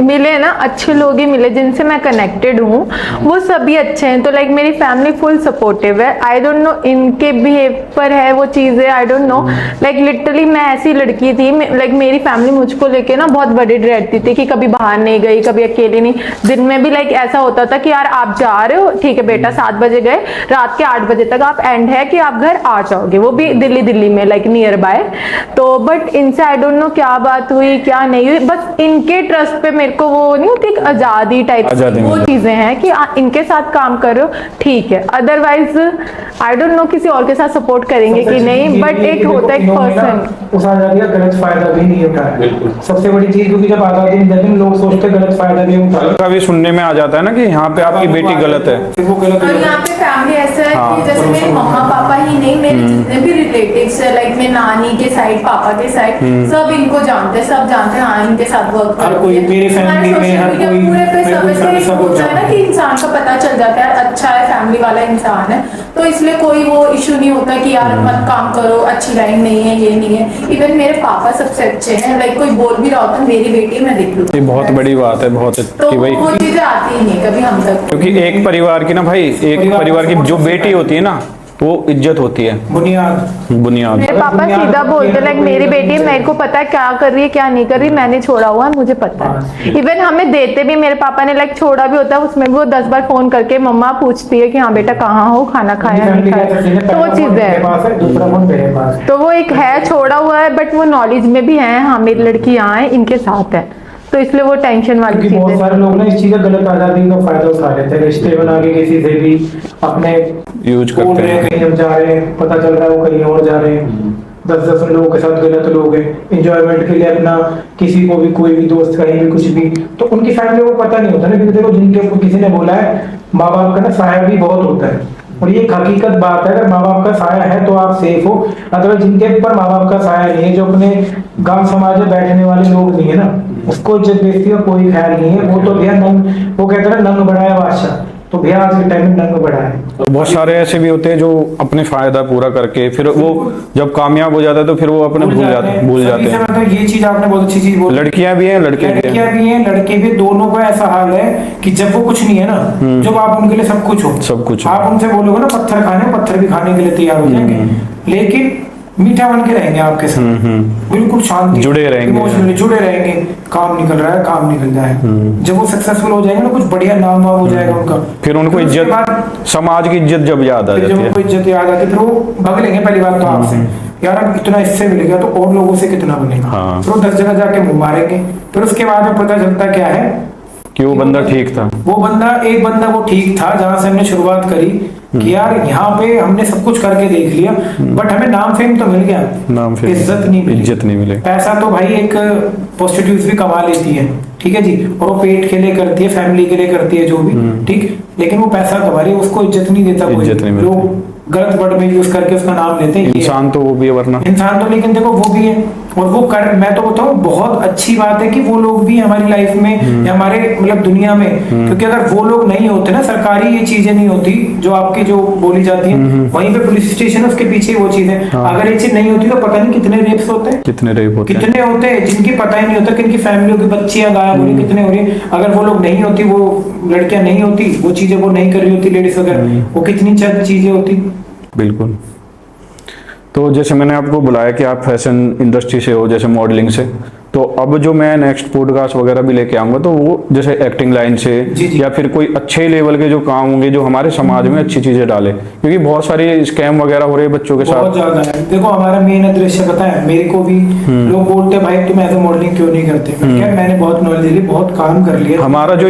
मिले ना, अच्छे लोग ही मिले जिनसे मैं कनेक्टेड हूँ, वो सभी अच्छे हैं। तो मेरी फैमिली फुल सपोर्टिव है। आई डोंट नो इनके बिहेव पर है वो चीज़ें, आई डोंट नो। लिटरली मैं ऐसी लड़की थी, मेरी फैमिली मुझको लेके ना बहुत वरीड रहती थी कि कभी बाहर नहीं गई, कभी अकेली नहीं। दिन में भी ऐसा होता था कि यार आप जा रहे हो, ठीक है बेटा 7 बजे गए, रात के 8 बजे तक आप एंड है कि आप घर आ जाओगे, वो भी दिल्ली में नियर बाय। तो बट इनसे आई डोंट नो क्या बात हुई क्या नहीं हुई, बस इनके ट्रस्ट पे मेरे को वो नहीं होती, एक आजादी टाइप वो चीजें हैं कि इनके साथ काम करो ठीक है, अदरवाइज आई डोंट नो किसी और के साथ सपोर्ट करेंगे कि नहीं। बट एक होता है एक पर्सन, उस आजादी का गलत फायदा भी नहीं उठाया, सबसे बड़ी चीज, क्योंकि जब आजादी मिलती है लोग सोचते गलत फायदा भी उठाया। कभी सुनने में आ जाता है ना कि यहाँ पे आपकी बेटी गलत है, वो गलत और यहाँ पे फैमिली ऐसा है कि जैसे मेरे मम्मा पापा ही नहीं, मेरे जितने भी रिलेटिव्स है, मेरे नानी के साइड, पापा के साइड, सब इनको जानते हैं, सब जानते हैं हाँ इनके साथ वर्क हर कोई मेरे फैमिली में, हर कोई पूरे पे सब होता है ना कि इंसान का पता चल जाता है अच्छा है, फैमिली वाला इंसान है, तो इसलिए कोई वो इशू नहीं होता कि यार मत काम करो, अच्छी लाइन नहीं है, ये नहीं है। इवन मेरे पापा सबसे अच्छे हैं, कोई बोल भी रहा होता है मेरी बेटी मैं देख लूँ, ये बहुत बड़ी बात है, बहुत तो कि भाई वो चीजें आती ही नहीं कभी हम तक, क्योंकि एक परिवार की ना भाई, एक परिवार की जो बेटी होती है ना, वो इज्जत होती है, बुनियाद। मेरे पापा सीधा बोलते मेरी बेटी मेरे को पता है क्या कर रही है क्या नहीं कर रही, मैंने छोड़ा हुआ है मुझे पता है। इवन हमें देते भी, मेरे पापा ने छोड़ा भी होता है, उसमें भी वो 10 बार फोन करके मम्मा पूछती है कि हाँ बेटा कहाँ हो, खाना खाया नहीं खाया, तो वो चीज है। तो वो एक है छोड़ा हुआ है, बट वो नॉलेज में भी है हाँ मेरी लड़की यहाँ है इनके साथ है, तो इसलिए वो टेंशन वाली चीज है। बहुत सारे लोग ना इस चीज का गलत आजादी का फायदा उठा लेते हैं, रिश्ते बना के किसी से भी अपने यूज करते हैं, कहीं हम जा रहे हैं पता चल रहा है वो कहीं और जा रहे हैं, 10-10 लोगों के साथ गलत लोग हैं, इंजॉयमेंट के लिए अपना किसी को भी, कोई भी दोस्त कहीं भी कुछ भी, तो उनकी फैमिली को पता नहीं होता ना, क्योंकि देखो जिनके किसी ने बोला है माँ बाप का ना साया भी बहुत होता है, और ये एक हकीकत बात है, अगर माँ बाप का साया है तो आप सेफ हो, अगर जिनके ऊपर माँ बाप का साया नहीं है, जो अपने गांव समाज में बैठने वाले लोग नहीं है ना, उसको इज्जत बेइज्जती का कोई ख्याल नहीं है, वो तो भैया नंग, वो कहते हैं नंग बढ़ाया बादशाह, तो भैया आज के टाइम में नंग बढ़ा है। बहुत सारे ऐसे भी होते हैं जो अपने फायदा पूरा करके फिर वो जब कामयाब हो जाता है तो फिर वो अपने भूल जाते हैं। ये चीज आपने बहुत अच्छी चीज बोली, लड़कियां भी हैं लड़के भी हैं, लड़के भी, दोनों का ऐसा हाल है कि जब वो कुछ नहीं है ना, जब आप उनके लिए सब कुछ हो, आप उनसे बोलोगे ना पत्थर भी खाने के लिए तैयार हो जाएंगे, लेकिन मीठा बन के रहेंगे आपके साथ, बिल्कुल शांति, जुड़े रहेंगे, इमोशनली जुड़े रहेंगे, काम निकल रहा है काम निकल जाए, जब वो सक्सेसफुल हो जाएंगे ना, कुछ बढ़िया नाम हो जाएगा उनका, फिर उनको इज्जत, समाज की इज्जत जब याद आ जाती है, जब उनको इज्जत याद आती है फिर वो भाग लेंगे पहली बात तो आपसे, यार अब इतना इससे मिल गया तो और लोगों से कितना बनेगा, फिर वो 10 जगह जाके मुंह मारेंगे, फिर उसके बाद में पता चलता क्या है कि वो बंदा ठीक था, एक बंदा वो ठीक था जहां से हमने शुरुआत करी कि यार यहाँ पे हमने सब कुछ करके देख लिया, बट हमें नाम फेम तो मिल गया, नाम फेम, इज्जत नहीं मिली। पैसा तो भाई एक प्रोस्टिट्यूट भी कमा लेती है, ठीक है जी, और वो पेट के लिए करती है, फैमिली के लिए करती है जो भी, ठीक, लेकिन वो पैसा कमा रही है, उसको इज्जत नहीं देता कोई, लोग गलत वर्ड में यूज करके उसका नाम लेते हैं। इंसान तो वो भी है वरना। इंसान तो, लेकिन देखो वो भी है और वो कर, मैं तो बताऊं बहुत अच्छी बात है कि वो लोग भी हमारी लाइफ में या हमारे मतलब दुनिया में, क्योंकि अगर वो लोग नहीं होते ना, सरकारी ये चीजें नहीं होती जो आपकी जो बोली जाती है, वहीं पे पुलिस स्टेशन है उसके पीछे वो चीज है। अगर ये चीज नहीं होती तो पता नहीं कितने रेप्स होते हैं, कितने रेप होते हैं, कितने होते हैं जिनकी पता ही नहीं होता, किनकी फैमिलियों की बच्चियां गायब हो रही, कितने हो रही। अगर वो लोग नहीं होती, वो लड़कियां नहीं होती, वो चीजें वो नहीं कर रही होती लेडीज वगैरह, वो कितनी चीजें होती। बिल्कुल। तो जैसे मैंने आपको बुलाया कि आप फैशन इंडस्ट्री से हो, जैसे मॉडलिंग से, तो अब जो मैं नेक्स्ट पॉडकास्ट वगैरह भी लेके आऊंगा तो वो जैसे एक्टिंग लाइन से जी। या फिर कोई अच्छे लेवल के जो काम होंगे जो हमारे समाज में अच्छी चीजें डाले, क्योंकि बहुत सारी स्कैम वगैरह हो रहे हैं बच्चों के बहुत साथ। ज्यादा है। देखो हमारा मेन उद्देश्य पता है, मेरे को भी लोग बोलते हैं भाई तुम ऐसे मॉडलिंग क्यों नहीं करते, मैंने बहुत नॉलेज ली, बहुत काम कर लिया। हमारा जो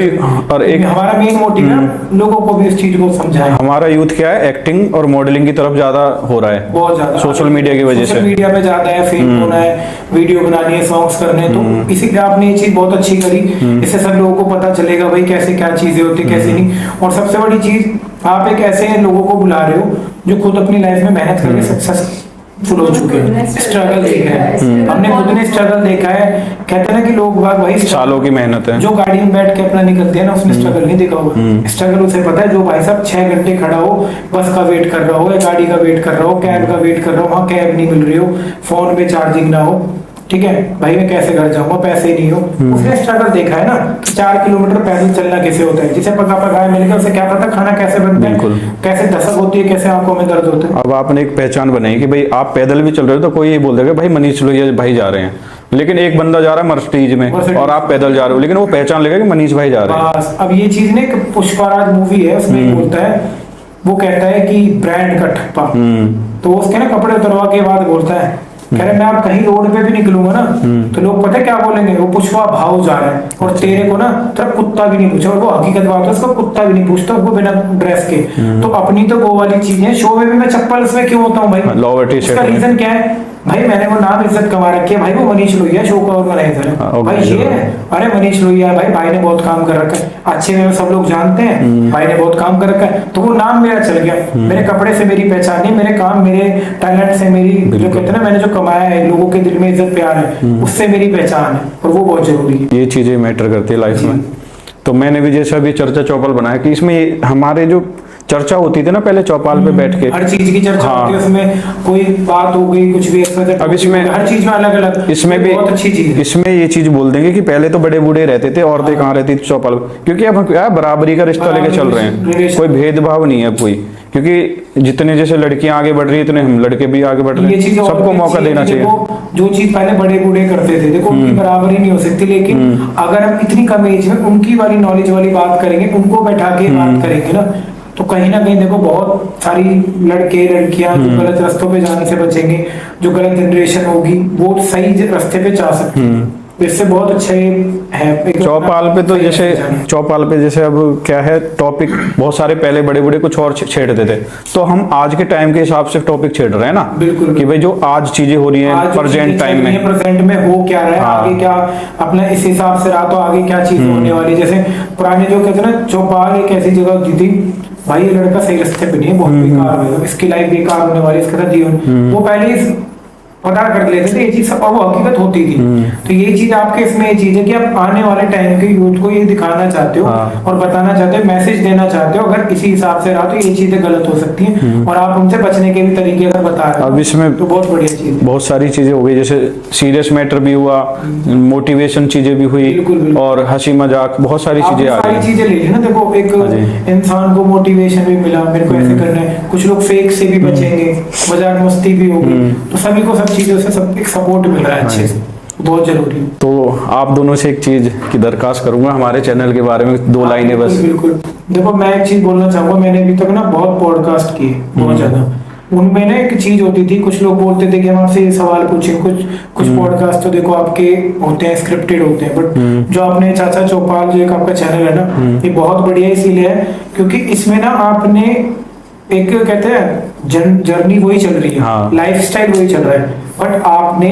और एक हमारा मेन मोटिव है लोगों को भी इस चीज को समझाएं। हमारा यूथ क्या है, एक्टिंग और मॉडलिंग की तरफ ज्यादा हो रहा है, बहुत ज्यादा सोशल मीडिया की वजह से। सोशल मीडिया पे ज्यादा है, फेम होना है, वीडियो बनानी है, सॉन्ग्स करने हैं, तो इसी आपने ये चीज बहुत अच्छी करी। इससे सब लोगों को पता चलेगा भाई कैसे क्या चीजें होती कैसे नहीं। और सबसे बड़ी चीज, आप एक ऐसे लोगों को बुला रहे हो जो खुद अपनी लाइफ में मेहनत करके सक्सेसफुल हो चुके हैं, स्ट्रगल देखा है, हमने खुद ने स्ट्रगल देखा है। कहते हैं ना कि लोग बाग वही सालों की मेहनत है, जो गाड़ी में बैठ के अपना निकलते हैं ना, उसने स्ट्रगल नहीं देखा होगा। स्ट्रगल उसे पता है जो भाई साहब 6 घंटे खड़ा हो, बस का वेट कर रहा हो या गाड़ी का वेट कर रहा हो, कैब का वेट कर रहा हो, वहाँ कैब नहीं मिल रही हो, फोन पे चार्जिंग ना हो, ठीक है भाई मैं कैसे घर जाऊंगा, पैसे नहीं हो, उसने स्ट्रगल देखा है ना कि 4 किलोमीटर पैदल चलना कैसे होता है। जिसे पका पकाया मिल गया उसे क्या पता खाना कैसे बनता है, कैसे दस्तक होती है, कैसे आंखों में दर्द होता है। अब आपने एक पहचान बनाई कि भाई आप पैदल भी चल रहे हो तो कोई ये बोल देगा भाई मनीष लोहिया भाई जा रहे हैं, लेकिन एक बंदा जा रहा है मर्सिडीज में और आप पैदल जा रहे हो, लेकिन वो पहचान लेगा कि मनीष भाई जा रहे हैं। बस अब ये चीज ने, पुष्पाराज मूवी है उसमें बोलता है, वो कहता है कि ब्रांड का ठप्पा, तो उसके ना कपड़े उतरवा के बाद बोलता है, कह रहे मैं आप कहीं रोड पे भी निकलूंगा ना तो लोग पता है क्या बोलेंगे, वो पुष्पा भाव जा रहा है और तेरे को ना तेरा कुत्ता भी नहीं पूछा। और वो हकीकत बात है, उसको कुत्ता भी नहीं पूछता वो बिना ड्रेस के। तो अपनी तो वो वाली चीजें, शो में भी मैं चप्पल उसमें क्यों होता हूँ भाई, लोअर टी उसका शर्ट रीजन क्या है भाई, मैंने वो नाम इज्जत कमा रखी है भाई, वो मनीष लोहिया शो का ऑर्गेनाइजर है भाई, ये है अरे मनीष लोहिया भाई, भाई ने बहुत काम कर रखा है, अच्छे में सब लोग जानते हैं भाई ने बहुत काम कर रखा है, तो वो नाम मेरा चल गया। मेरे कपड़े से मेरी पहचान नहीं, मेरे काम मेरे टैलेंट से मेरी, जो कहते हैं ना मैंने जो कमाया है, लोगों के दिल में इज्जत प्यार है, उससे मेरी पहचान है, और वो बहुत जरूरी है। ये चीजें मैटर करती है लाइफ में। तो मैंने भी जैसा भी चर्चा चौपाल बनाया कि इसमें हमारे जो चर्चा होती थी ना पहले चौपाल पे बैठ के, हर चीज की चर्चा होती है, उसमें कोई बात हो गई कुछ भी, अब इसमें हर चीज में अलग अलग, इसमें भी बहुत अच्छी चीज है। इसमें ये चीज बोल देंगे कि पहले तो बड़े बूढ़े रहते थे, औरतें कहाँ रहती थी चौपाल, क्योंकि अब क्या बराबरी का रिश्ता लेके चल रहे हैं, कोई भेदभाव नहीं है कोई, क्योंकि जितने जैसे लड़कियां आगे बढ़ रही है इतने हम लड़के भी आगे बढ़ रहे हैं, सबको मौका देना चाहिए। जो चीज पहले बड़े बूढ़े करते थे, देखो उनकी बराबरी नहीं हो सकती, लेकिन अगर हम इतनी कम एज में उनकी वाली नॉलेज वाली बात करेंगे, उनको बैठा के बात करेंगे ना, तो कहीं ना कहीं देखो बहुत सारी लड़के लड़कियां जो गलत रास्तों पे जाने से बचेंगे, जो गलत जनरेशन होगी वो सही रास्ते पे जा सकती है। इससे बहुत अच्छे है चौपाल पे। तो जैसे चौपाल पे जैसे अब क्या है टॉपिक, बहुत सारे पहले बड़े बड़े कुछ और छेड़ते थे, तो हम आज के टाइम के हिसाब से टॉपिक छेड़ रहे हैं ना, बिल्कुल कि भाई जो आज चीजें हो रही हैं प्रेजेंट टाइम में, प्रेजेंट में हो क्या रहा है, आगे क्या अपना इस हिसाब से रहा तो आगे क्या चीज होने वाली। जैसे पुराने जो कहते हैं ना, चौपाल एक ऐसी जगह होती थी भाई ये लड़का सही रास्ते पे नहीं है, बहुत बेकार है, इसकी लाइफ बेकार होने वाली, इसका जीवन, वो पहले पता कर लेते थे ये चीज, सब वो हकीकत होती थी। तो ये चीज आपके इसमें ये चीज है कि आप आने वाले टाइम के यूथ को ये दिखाना चाहते हो और बताना चाहते हो, मैसेज देना चाहते हो, अगर इसी हिसाब से रहा तो ये चीजें गलत हो सकती हैं, और आप उनसे बचने के भी तरीके अगर बता रहे हो अब इसमें तो बहुत बढ़िया चीज है। बहुत सारी चीजें हो गई, जैसे सीरियस मैटर भी हुआ, मोटिवेशन चीजें भी हुई, और हंसी मजाक, बहुत सारी चीजें आ सारी गई। चीजें ले ली ना, देखो एक इंसान को मोटिवेशन भी मिला, मेरे को ऐसे करना है, कुछ लोग फेक से भी बचेंगे, मजाक मस्ती भी होगी, तो सभी को सब चीजों से सब एक सपोर्ट मिल रहा है अच्छे से, बहुत जरूरी है। तो आप दोनों से एक चीज की दरखास्त करूंगा, हमारे चैनल के बारे में 2 लाइनें बस। बिल्कुल, देखो मैं एक चीज बोलना चाहूंगा, मैंने अभी तक ना बहुत पॉडकास्ट किए, बहुत ज्यादा, उनमें ना एक चीज होती थी, कुछ लोग बोलते थे कि हम आपसे ये सवाल पूछें, कुछ पॉडकास्ट तो देखो आपके होते हैं स्क्रिप्टेड होते हैं, बट जो आपने चाचा चौपाल जो एक आपका चैनल है ना, ये बहुत बढ़िया इसीलिए है क्योंकि इसमें ना आपने एक कहते हैं जर्नी वही चल रही है, लाइफस्टाइल वही चल रहा है, बट आपने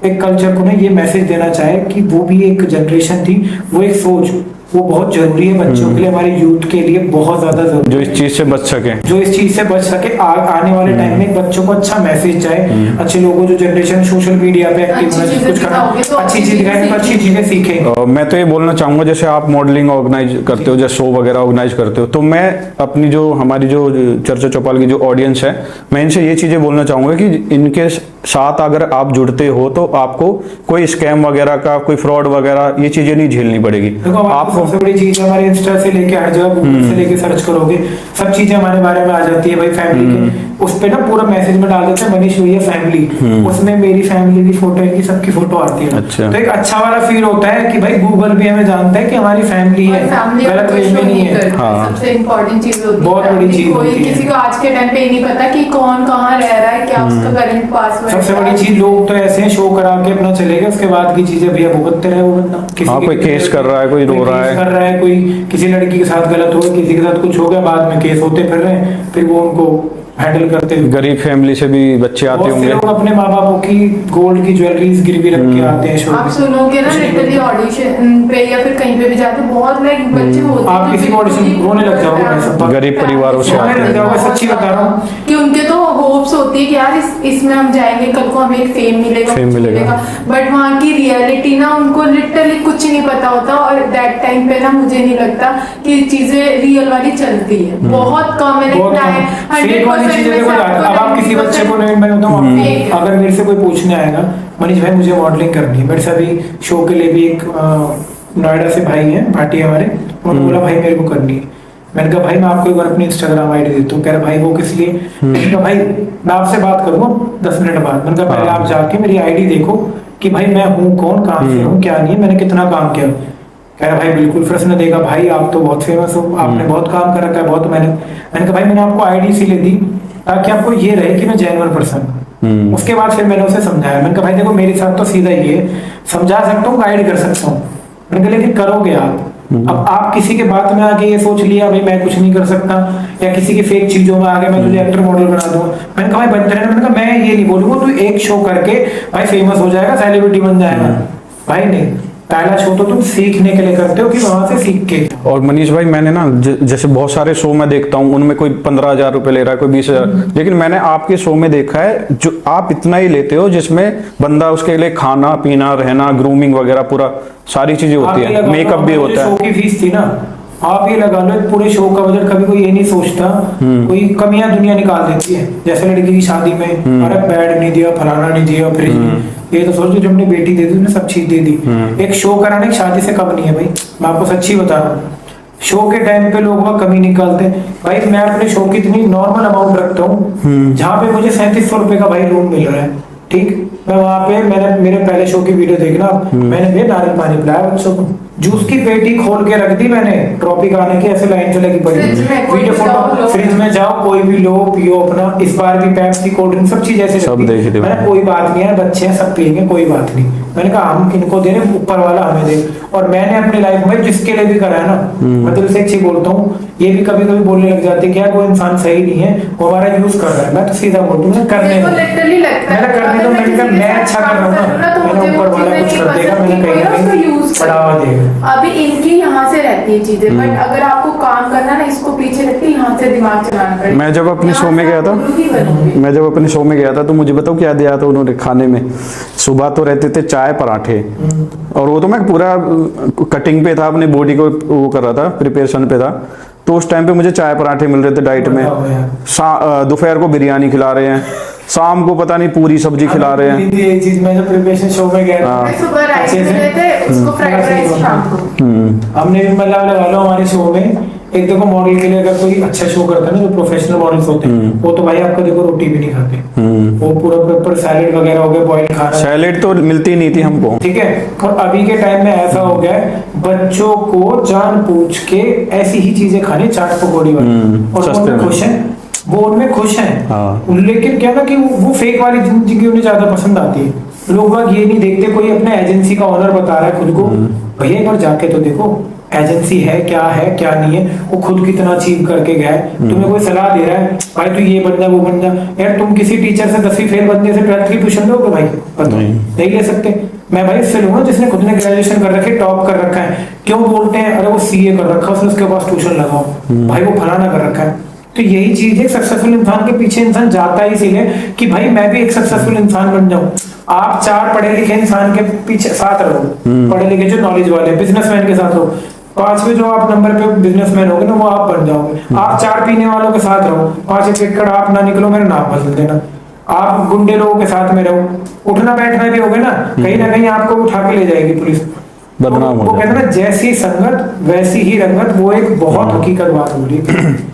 एक कल्चर को ना ये मैसेज देना चाहे कि वो भी एक जनरेशन थी, वो एक सोच वो बहुत जरूरी है बच्चों के लिए, हमारे यूथ के लिए बहुत ज्यादा जरूरी जो है, इस चीज से बच सके। जो इस चीज से बच सके। आने वाले टाइम में बच्चों को अच्छा मैसेज जाए, अच्छे लोगों जो जनरेशन सोशल मीडिया पे एक्टिव होना, कुछ करना, अच्छी चीज दिखाएंगे तो अच्छी चीजें सीखेंगे। मैं तो ये बोलना चाहूंगा, जैसे आप मॉडलिंग ऑर्गेनाइज करते हो, जैसे शो वगैरह ऑर्गेनाइज करते हो, तो मैं अपनी जो हमारी जो चर्चा चौपाल की जो ऑडियंस है, मैं इनसे ये चीजें बोलना चाहूंगा कि इनके साथ अगर आप जुड़ते हो तो आपको कोई स्कैम वगैरह का, कोई फ्रॉड वगैरह, ये चीजें नहीं झेलनी पड़ेगी। देखो आपको सबसे बड़ी चीज है, हमारे इंस्टा से लेके हर जगह गूगल से लेके सर्च करोगे, सब चीजें हमारे बारे में आ जाती है भाई। फैमिली के उस पे ना पूरा मैसेज में डाल देते हैं मनीष भैया फैमिली, उसमें मेरी फैमिली की फोटो, इनकी सबकी फोटो आती है। अच्छा। तो एक अच्छा वाला फील होता है कि भाई गूगल भी हमें जानता है कि हमारी फैमिली है, गलत वे में नहीं है। सबसे इम्पोर्टेंट चीज होती है, बहुत बड़ी चीज कोई होती है। किसी को आज के टाइम पे ये नहीं पता कि कौन कहाँ रह रहा है, क्या उसका करंट पासवर्ड। सबसे बड़ी चीज, लोग तो ऐसे हैं शो करा के अपना चले गए, उसके बाद की चीजें भैया भुगतते रहे वो बंदा। हाँ, कोई केस कर रहा है, कोई रो रहा है, कर रहा है, कोई किसी लड़की के साथ गलत हो गया, किसी के साथ कुछ हो गया, बाद में केस होते फिर रहे हैं, फिर वो उनको हैंडल करते हुए। गरीब फैमिली से भी बच्चे आते बहुत से होंगे। लोग अपने माँ बापों की गोल्ड की ज्वेलरीज गिरवी रख के आते हैं शो आप में। सुनोगे ना लिटरली ऑडिशन पे या फिर कहीं पे भी जाते बहुत लाइक बच्चे होते हैं आप जो किसी को ऑडिशन बिल्कुल रोने लग जाओगे, मैं सब गरीब परिवारों से रोने आते लग हैं। जाओगे, सच्ची बता रहा हूँ। कि उनके तो होप्स होती है कि यार इसमें हम जाएंगे, कल को हमें एक फेम मिलेगा, फेम कुछ मिलेगा। बट वहाँ की रियलिटी ना उनको लिटरली कुछ नहीं पता होता। और दैट टाइम पे ना मुझे नहीं लगता कि चीजें रियल वाली चलती है, बहुत कम है। बहुत कम फेक वाली चीजें देखो। अब आप किसी बच्चे को नहीं, मैं बताऊँ आपको, अगर मेरे से कोई पूछने आएगा मनीष भाई मुझे मॉडलिंग करनी है, मेरे से अभी शो के लिए भी एक नोएडा से भाई हैं भाटी हमारे, उन्होंने बोला भाई मेरे को करनी है। मैंने कहा भाई मैं आपको एक बार अपनी इंस्टाग्राम आईडी देता हूँ। कह रहा भाई वो किस लिए? मैंने कहा भाई मैं आपसे बात करूंगा 10 मिनट बाद। मैंने कहा पहले आप जाके मेरी आईडी देखो कि भाई मैं हूँ कौन, कहाँ से हूँ, क्या नहीं है, मैंने कितना काम किया। कह रहा भाई बिल्कुल। फिर उसने देखा भाई आप तो बहुत फेमस हो, आपने बहुत काम कर रखा है, बहुत मेहनत। मैंने कहा भाई मैंने आपको आईडी इसीलिए दी ताकि आपको ये रहे कि मैं जेन्युइन पर्सन। उसके बाद फिर मैंने उसे समझाया, मैंने कहा भाई देखो मेरे साथ तो सीधा ही है, समझा सकता हूँ, गाइड कर सकता हूँ, मैंने कहा लेकिन करोगे आप। अब आप किसी के बात में आके ये सोच लिया भाई मैं कुछ नहीं कर सकता, या किसी की फेक चीजों में आके मैं तुझे एक्टर मॉडल बना दूंगा। मैंने कहा भाई बनते रहना। मैंने कहा मैं ये नहीं बोलूंगा तू एक शो करके भाई फेमस हो जाएगा, सेलिब्रिटी बन जाएगा। भाई नहीं, पहला शो तो तुम सीखने के लिए करते हो कि वहां से सीख के। और मनीष भाई मैंने ना जैसे बहुत सारे शो मैं देखता हूँ, उनमें कोई 15,000 रुपए ले रहा है, कोई 20,000, लेकिन मैंने आपके शो में देखा है जो आप इतना ही लेते हो जिसमें बंदा उसके लिए खाना पीना रहना ग्रूमिंग वगैरह पूरा सारी चीजें होती है, मेकअप भी होता शो है। की फीस थी ना, आप ये लगा लो पूरे शो का बजट, कभी कोई ये नहीं सोचता, कोई कमियां दुनिया निकाल देती है। जैसे लड़की की शादी में अरे बेड नहीं दिया, फलाना नहीं दिया, फ्रिज ये तो सोचो जो अपनी बेटी दे दी उसने सब चीज दे दी। एक शो कराने की शादी से कम नहीं है भाई, मैं आपको सच्ची बता रहा हूँ। शो के टाइम पे लोग वह कमी निकालते हैं। भाई मैं अपने शो की इतनी नॉर्मल अमाउंट रखता हूँ जहाँ पे मुझे 3700 रुपए का भाई रूम मिल रहा है, ठीक। मैं वहां पे मैंने मेरे पहले शो की वीडियो देखना, मैंने भी नारियल पानी पिलाया बच्चों को, जूस की पेटी खोल के रख दी मैंने, ट्रॉफी खाने की ऐसे लाइन से लगी पड़ी, वीडियो फोटो, फ्रिज में जाओ कोई भी लो पियो अपना, इस बार भी पेप्सी कोल्ड ड्रिंक सब चीज ऐसे सब देख ली मैंने, कोई बात नहीं है बच्चे हैं सब पियेंगे कोई बात नहीं। मैंने कहा हम किनको दे रहे, ऊपर वाला हमें दे। और मैंने अपनी लाइफ में जिसके लिए भी करा है ना, मैं दिल से अच्छी बोलता हूँ, ये भी कभी कभी बोलने लग जाते क्या वो इंसान सही नहीं है, वो हमारा यूज कर रहा है, मैं तो सीधा बोलता हूँ करने दो, करने दो। मैंने कहा मैं अच्छा कर रहा हूँ ना, मैंने ऊपर वाला कुछ कर देगा, मैंने कहीं ना कहीं बढ़ावा देगा। अभी इनकी यहाँ से रहती है चीजें, बट अगर आपको काम करना ना इसको पीछे रखते यहाँ से दिमाग चलाना पड़ेगा। मैं जब अपने शो में गया था तो मुझे बताओ क्या दिया था उन्होंने खाने में। सुबह तो रहते थे चाय पराठे, और वो तो मैं पूरा कटिंग पे था, अपनी बॉडी को वो कर रहा था, प्रिपरेशन पे था, तो उस टाइम पे मुझे चाय पराठे मिल रहे थे डाइट में। दोपहर को बिरयानी खिला रहे हैं, शाम को पता नहीं पूरी सब्जी खिला रहे हैं। ये चीज मैं जब प्रिपरेशन शो में गया था, सुबह राइस मिले थे, उसको फ्राइड राइस शाम को। हमने भी मतलब लगा लो हमारे शो में एक देखो मॉडल के लिए अगर कोई अच्छा शो करता है ना, जो प्रोफेशनल मॉडल्स होते हैं वो तो भाई आपका देखो रोटी भी नहीं खाते, वो पूरा प्रॉपर सैलेड वगैरह हो गया, बॉइल खाना, सैलेड तो मिलती ही नहीं थी हमको, ठीक है। और अभी के टाइम में ऐसा हो गया है बच्चों को जानबूझ के ऐसी ही चीजें खानी, चाट पकौड़ी वाली, और वो उनमें खुश है, वो उनमें खुश है। लेकिन क्या ना कि वो फेक वाली जिंदगी उन्हें ज्यादा पसंद आती है। लोग बाग ये नहीं देखते, कोई अपने एजेंसी का ओनर बता रहा है खुद को, भैया एक बार जाके तो देखो एजेंसी है क्या नहीं है, वो खुद कितना अचीव करके गया है। तुम्हें कोई सलाह दे रहा है भाई तू ये बन जा वो बन जा, यार तुम किसी टीचर से 10वीं फेल बंदे से 12th की ट्यूशन दोगे भाई? नहीं ले सकते। मैं भाई उससे लूंगा जिसने खुद ने ग्रेजुएशन कर रखी है, टॉप कर रखा है। क्यों बोलते हैं अरे वो सीए कर रखा है उसने, उसके पास ट्यूशन लगाओ, भाई वो फलाना कर रखा है। तो यही चीज है, सक्सेसफुल इंसान के पीछे इंसान जाता ही इसीलिए कि भाई मैं भी एक सक्सेसफुल इंसान बन जाऊं। आप 4 पढ़े लिखे इंसान के पीछे साथ रहो, पढ़े लिखे जो नॉलेज वाले बिजनेसमैन के साथ रहो, 5वें जो आप नंबर पे बिजनेसमैन होगे ना वो आप बन जाओगे। आप 4 पीने वालों के साथ रहो, 5 एकड़ आप ना निकलो, मेरा नाम बदल देना। आप गुंडे लोगों के साथ में रहो, उठना बैठना भी होगा ना कहीं आपको उठा के ले जाएगी पुलिस, बदनाम वो हो कहते हैं ना जैसी संगत वैसी ही रंगत, वो एक बहुत हकीकत बात हो रही है।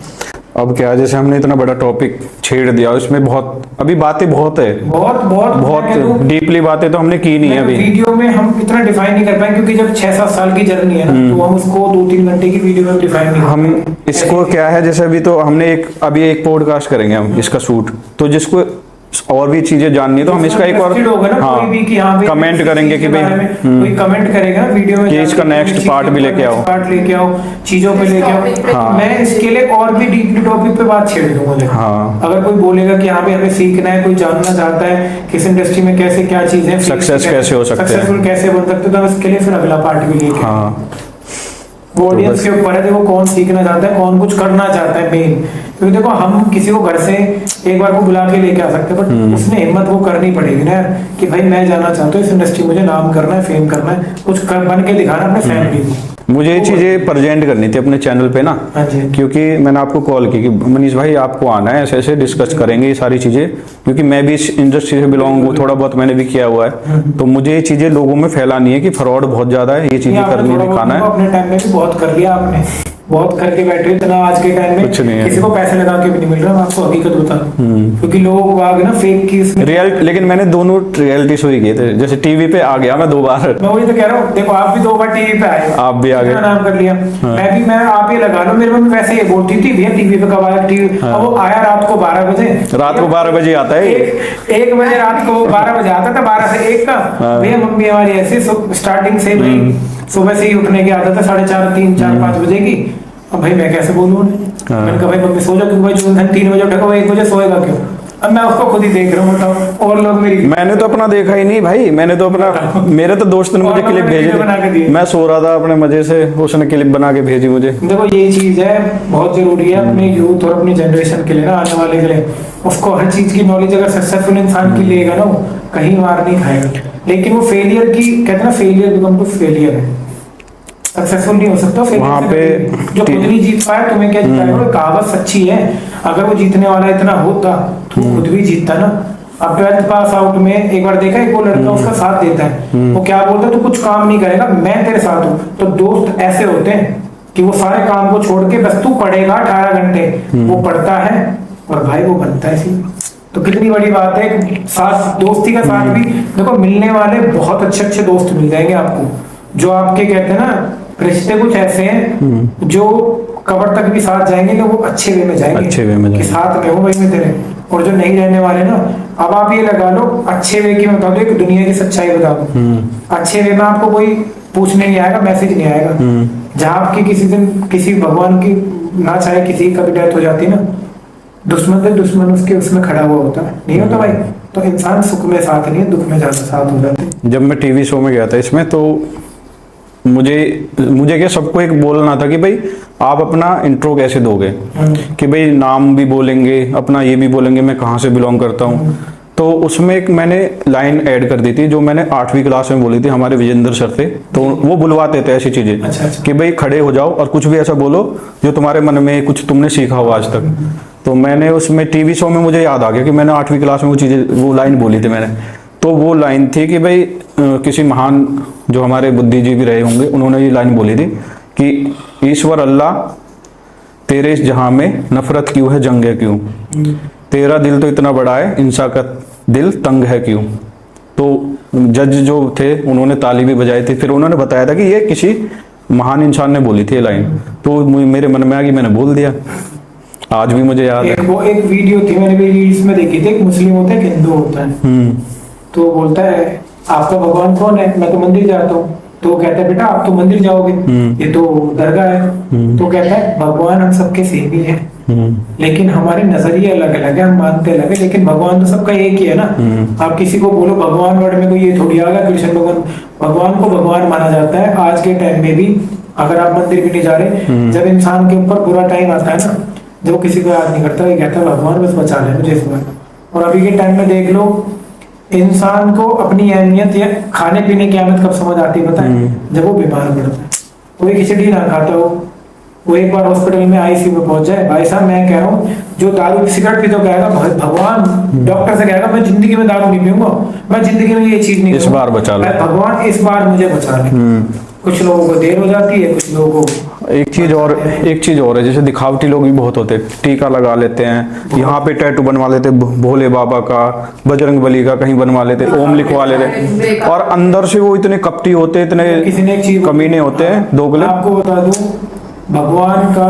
अब क्या, जैसे हमने इतना बड़ा टॉपिक छेड़ दिया, उसमें बहुत अभी बातें बहुत है, बहुत डीपली बातें तो हमने की नहीं है अभी। वीडियो में हम इतना डिफाइन नहीं कर पाए क्योंकि जब 6-7 साल की जर्नी है ना तो हम उसको 2-3 घंटे की वीडियो में डिफाइन नहीं हम इसको क्या है, जैसे अभी तो हमने अभी एक पॉडकास्ट करेंगे हम इसका शूट, तो जिसको और भी चीजें जाननी है तो हम इसका एक और कमेंट करेंगे कि भाई कोई कमेंट करेगा वीडियो में कि इसका नेक्स्ट पार्ट भी लेके आओ, चीजों पे लेके आओ। हाँ। मैं इसके लिए और भी डीपली टॉपिक पे बात छेड़ दूंगा। हाँ। अगर कोई बोलेगा कि हाँ भाई हमें सीखना है, कोई जानना चाहता है किस इंडस्ट्री में कैसे क्या चीजें, सक्सेस कैसे हो सकते हैं, सक्सेसफुल कैसे बन सकते हैं, तो इसके लिए फिर अगला पार्ट भी लेके वो ऑडियंस के ऊपर है, देखो कौन सीखना चाहता है, कौन कुछ करना चाहता है मेन। क्योंकि देखो हम किसी को घर से एक बार को बुला के लेके आ सकते हैं, बट उसमें हिम्मत वो करनी पड़ेगी ना कि भाई मैं जाना चाहता हूँ इस इंडस्ट्री, मुझे नाम करना है, फेम करना है, कुछ बन के दिखाना अपने फैमिली को। मुझे ये चीजें प्रेजेंट करनी थी अपने चैनल पे ना, क्योंकि मैंने आपको कॉल की कि मनीष भाई आपको आना है, ऐसे ऐसे डिस्कस करेंगे ये सारी चीजें, क्योंकि मैं भी इस इंडस्ट्री से बिलोंग, थोड़ा बहुत मैंने भी किया हुआ है, तो मुझे ये चीजें लोगों में फैलानी है कि फ्रॉड बहुत ज्यादा है, ये चीजें करनी दिखाना है। अपने टाइम में भी बहुत कर लिया आपने, बहुत करके बैठे, इतना आज के टाइम में किसी को पैसे लगा के भी नहीं मिल रहा, मैं आपको हकीकत बता दूं, क्योंकि लोग आगे ना फेक की इसमें लेकिन मैंने दोनों रियलिटी शो ही किए थे, जैसे टीवी पे आ गया मैं 2 बार, मैं वही तो कह रहा हूँ, देखो आप भी 2 बार टीवी पे आए, आप भी आ गए, नाम कर लिया। मैं आप ये लगा लो, मेरे मम्मी वैसे ये बोलती थी भैया टीवी पे कब आया टीवी, अब वो आया रात को 12 बजे, रात को 12 बजे आता है, 1 बजे रात को 12 बजे आता था, 12 से 1 का। भैया मम्मी हमारी ऐसी स्टार्टिंग से भाई सुबह से ही उठने की आदत है, 4:30, 3, 4, 5 बजे की। अब भाई मैं कैसे बोलूं उन्हें, मैंने कहा भाई मम्मी सो जाओ, क्योंकि भाई जो 3 बजे उठेगा वो 1 बजे सोएगा क्यों? अब मैं उसको खुद ही देख रहा हूँ, बताओ और लोग मेरी, मैंने तो अपना देखा ही नहीं भाई, मैंने तो अपना, मेरे तो दोस्त ने मुझे क्लिप भेजी, मैं सो रहा था अपने मजे से, उसने क्लिप बना के भेजी मुझे। देखो ये चीज है बहुत जरूरी है अपने यूथ और अपनी जनरेशन के लिए ना, आने वाले के लिए, उसको हर चीज की नॉलेज अगर सक्सेसफुल इंसान की लेगा ना, वो कहीं मार नहीं खाएगा। लेकिन वो फेलियर की कहते हैं ना, फेलियर बिकम टू फेलियर है, सक्सेसफुल नहीं हो सकता वहाँ पे। जो खुद नहीं जीत पाया तुम्हें क्या जिताएगा? कहावत सच्ची है, अगर वो जीतने वाला इतना होता तो खुद भी जीतता ना। अब 12th पास आउट में एक बार देखा है, वो लड़का उसका साथ देता है, वो क्या बोलता है, तू कुछ काम नहीं करेगा मैं तेरे साथ हूँ। तो दोस्त ऐसे होते हैं कि वो सारे काम को छोड़ के बस तू पढ़ेगा 18 घंटे, वो पढ़ता है और भाई वो बनता है। तो कितनी बड़ी बात है, साथ दोस्ती का साथ भी देखो, मिलने वाले बहुत अच्छे अच्छे दोस्त मिल जाएंगे आपको, जो आपके कहते हैं ना रिश्ते कुछ ऐसे हैं जो कबर तक भी साथ जाएंगे, तो वो अच्छे वे में जाएंगे, अच्छे वे में कि साथ में हो भाई मैं तेरे। और जो नहीं रहने वाले ना, अब आप ये लगा लो अच्छे वे की मैं बता दो, एक दुनिया की सच्चाई बता दो, अच्छे वे में आपको कोई पूछने नहीं आएगा, मैसेज नहीं आएगा। जहाँ आपकी किसी दिन किसी भगवान की ना चाहे किसी की कभी डेथ हो जाती है ना, दुश्मन उसके उसमें खड़ा हुआ होता है, नहीं होता भाई। तो इंसान सुख में साथ नहीं है, दुख में ज्यादा साथ हो जाते हैं। जब मैं टीवी शो में गया था इसमें, तो मुझे क्या सबको एक बोलना था कि भाई आप अपना इंट्रो कैसे दोगे, कि भाई नाम भी बोलेंगे, अपना ये भी बोलेंगे मैं कहाँ से बिलोंग करता हूँ। तो उसमें एक मैंने लाइन ऐड कर दी थी जो मैंने 8वीं क्लास में बोली थी हमारे विजेंद्र सर थे, तो वो बुलवाते थे ऐसी चीजें। अच्छा। कि भाई खड़े हो जाओ और कुछ भी ऐसा बोलो जो तुम्हारे मन में कुछ तुमने सीखा हो आज तक। तो मैंने उसमें टीवी शो में मुझे याद आ गया कि मैंने 8वीं क्लास में वो लाइन बोली थी मैंने। तो वो लाइन थी कि भाई किसी महान जो हमारे बुद्धिजीवी रहे होंगे उन्होंने ये लाइन बोली थी कि ईश्वर अल्लाह तेरे इस जहां में नफरत क्यों है, जंग है क्यों, तेरा दिल तो इतना बड़ा है इंसान का दिल तंग है क्यों। तो जज जो थे उन्होंने ताली भी बजाई थी, फिर उन्होंने बताया था कि ये किसी महान इंसान ने बोली थी ये लाइन। तो मेरे मन में आ गई, मैंने बोल दिया, आज भी मुझे याद है। वो एक वीडियो थी मैंने भी रील्स में देखी थी, एक मुस्लिम होता है, हिंदू होता है, तो बोलता है आपका भगवान कौन है, मैं तो मंदिर जाता हूँ। तो वो कहता है बेटा आप तो मंदिर जाओगे, ये तो दरगाह है। तो कहता है भगवान हम सबके सेम ही है, लेकिन हमारे नजरिए अलग अलग है, हम मानते अलग है, लेकिन भगवान तो सबका एक ही है ना। आप किसी को बोलो भगवान वर्ड में कोई ये थोड़ी आ गया कृष्ण भगवान, भगवान को भगवान माना जाता है आज के टाइम में भी। अगर आप मंदिर भी नहीं जा रहे, जब इंसान के ऊपर बुरा टाइम आता है ना, जब वो किसी को याद नहीं करता, ये कहता है भगवान बस बचा ले मुझे इस बार। और अभी के टाइम में देख लो, इंसान को अपनी अहमियत या खाने पीने की अहमियत कब समझ आती है पता है? जब वो बीमार पड़ता है। कोई खिचड़ी ना खाता हो, वो एक बार हॉस्पिटल में आईसीयू में पहुंच जाए, भाई साहब मैं कह रहा हूँ, जो दारू सिगरेट पी तो कहेगा भगवान, डॉक्टर से कहेगा मैं जिंदगी में दारू नहीं पीऊंगा, मैं जिंदगी में ये चीज नहीं इस बार बचा लो भगवान, इस बार मुझे बचा ले। कुछ लोगों को देर हो जाती है, कुछ लोगों को एक चीज और है, जैसे दिखावटी लोग भी बहुत होते हैं, टीका लगा लेते हैं, यहाँ पे टैटू बनवा लेते भोले बाबा का, बजरंग बली का कहीं बनवा लेते, ओम लिखवा लेते, और अंदर से वो इतने कपटी होते हैं, इतने कमीने होते हैं, दोगले। आपको बता दूं, भगवान का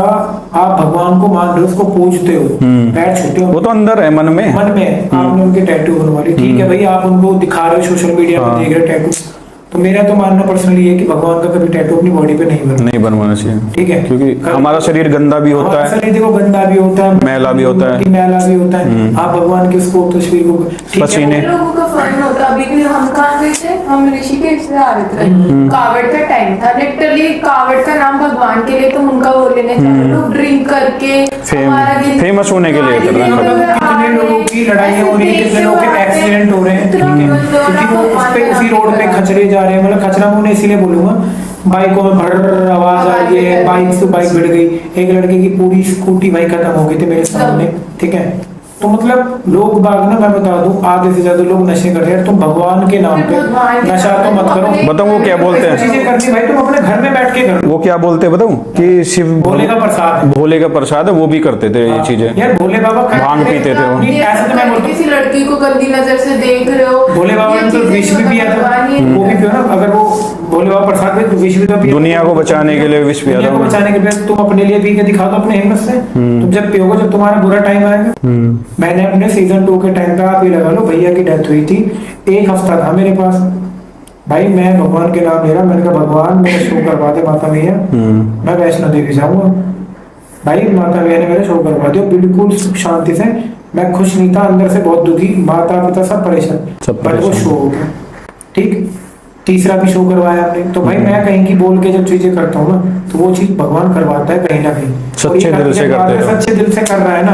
आप भगवान को मान रहे हो, उसको पूजते हो, पैर छूते हो, वो तो अंदर है, मन में आपने उनके टैटू बनवा लिए, ठीक है भाई, आप उनको दिखा रहे हो सोशल मीडिया पे, देख रहे टैटू। तो मेरा तो मानना पर्सनली है कि भगवान का कभी टैटू अपनी बॉडी पे नहीं बनवाना चाहिए, ठीक है, क्योंकि हमारा शरीर गंदा भी होता है, शरीर देखो गंदा भी होता है, मैला भी होता है, आप भगवान के उसको तस्वीर को पसीने लोगों का फन होता। अभी भी हम कहाँ गए थे, हम ऋषिकेश से आ रहे थे, कावड़ का टाइम था, लिटरली कावड़ का नाम भगवान के लिए, तुम उनका वो लेने चले, लोग ड्रिंक करके फेमस होने के लिए कर रहे हैं। कितने लोगों की लड़ाइयाँ हो रही है, कितने लोगों के एक्सीडेंट हो रहे हैं, क्योंकि वो उसी रोड पे खचरे जा रहे हैं, मतलब खचरा मैं इसीलिए बोलूंगा, बाइकों में भर आवाज आ रही है, बाइक से बाइक भिड़ गई, एक लड़के की पूरी स्कूटी भाई खत्म हो गई थी मेरे सामने, ठीक है। तो मतलब लोग बाग ना, मैं बता दूं, आधे से ज्यादा लोग नशे कर रहे हैं। तुम भगवान के नाम पे नशा तो मत करो। बताऊं वो क्या बोलते हैं, चीजें करनी भाई तुम अपने घर में बैठ के करो। वो क्या बोलते हैं बताऊं, कि शिव भोले का प्रसाद, भोले का प्रसाद है, वो भी करते थे ये चीजें, यार भोले बाबा भांग पीते थे वो। ऐसा तो मैं किसी लड़की को गंदी नजर से देख रहे हो, भोले बाबा ने तो विष भी पिया था, वो भी पियो ना, अगर वो भोले बाबा प्रसाद में विष भी तो पिया, दुनिया को बचाने के लिए विष पिया था, बचाने के लिए। तुम अपने लिए पी के दिखा दो अपने हिम्मत से, तुम जब पियोगे, जब तुम्हारा बुरा टाइम आएगा। मैंने अपने सीजन 2 के टाइम पे, आप ये लगा लो, भैया की डेथ हुई थी, एक हफ्ता था मेरे पास भाई, मैं भगवान के नाम ले रहा, मैंने कहा भगवान मेरा शो करवा दे माता भैया, मैं वैष्णो देवी जाऊंगा भाई, माता भैया ने मेरा शो करवा दिया बिल्कुल सुख शांति से। मैं खुश नहीं था, अंदर से बहुत दुखी, माता पिता सब परेशान, बट वो शो हो गया, ठीक। तीसरा भी शो करवाया आपने, तो भाई मैं कहीं की बोल के जब चीजें करता हूँ ना, तो वो चीज भगवान करवाता है कहीं ना कहीं, सच्चे दिल से करते हैं, सच्चे दिल से कर रहा है ना।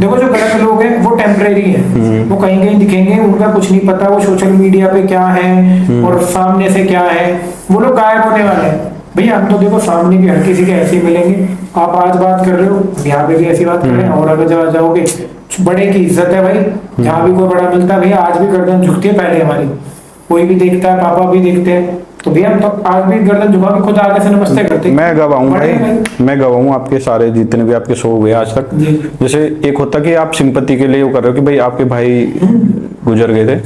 देखो जो गलत लोग हैं वो टेम्परेरी हैं, वो कहीं कहीं दिखेंगे, उनका कुछ नहीं पता वो सोशल मीडिया पे क्या है और सामने से क्या है, वो लोग गायब होने वाले हैं। भैया हम तो देखो सामने भी हर किसी के ऐसे ही मिलेंगे, आप आज बात कर रहे हो, यहाँ पे भी ऐसी बात कर रहे हैं, और अगर जाओगे बड़े की इज्जत है भाई, जहाँ भी कोई बड़ा मिलता है भैया, आज भी गर्दन झुकती है पहले हमारी, कोई भी देखता है, पापा भी देखते हैं, तो भैया हम तो आज भी गर्दन झुका के खुद आगे से नमस्ते करते हैं। मैं गवाऊं भाई, मैं गवाऊं आपके सारे जितने भी आपके शो हुए आज तक। जैसे एक होता कि आप सिंपैथी के लिए वो कर रहे हो कि भाई आपके भाई गुजर गए थे,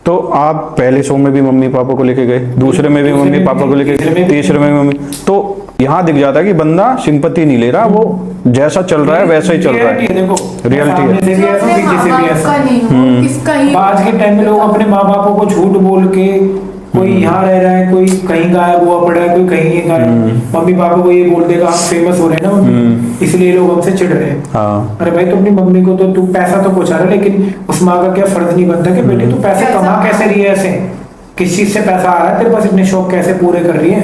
तो आप पहले शो में भी मम्मी पापा को लेके गए, दूसरे में भी मम्मी पापा को लेके गए, तीसरे में भी मम्मी, तो यहाँ दिख जाता है कि बंदा सिंपैथी नहीं ले रहा, वो जैसा चल रहा है वैसा ही चल रहा है, रियलिटी है। आज के टाइम में लोग अपने माँ बापों को झूठ बोल के, कोई यहाँ रह रहा है, कोई कहीं गायब हुआ पड़ा है, कोई कहीं गायब, मम्मी पापा को ये बोल देगा आप फेमस हो रहे हैं ना, इसलिए लोग हमसे चिढ़ रहे हैं। हाँ। अरे भाई, तो अपनी मम्मी को तो तू पैसा तो पहुंचा रहा है, लेकिन उस माँ का क्या फर्ज नहीं बनता कि बेटे तू पैसे कमा कैसे रही है, ऐसे किस चीज से पैसा आ रहा है तेरे पास, इतने शौक कैसे पूरे कर रही है।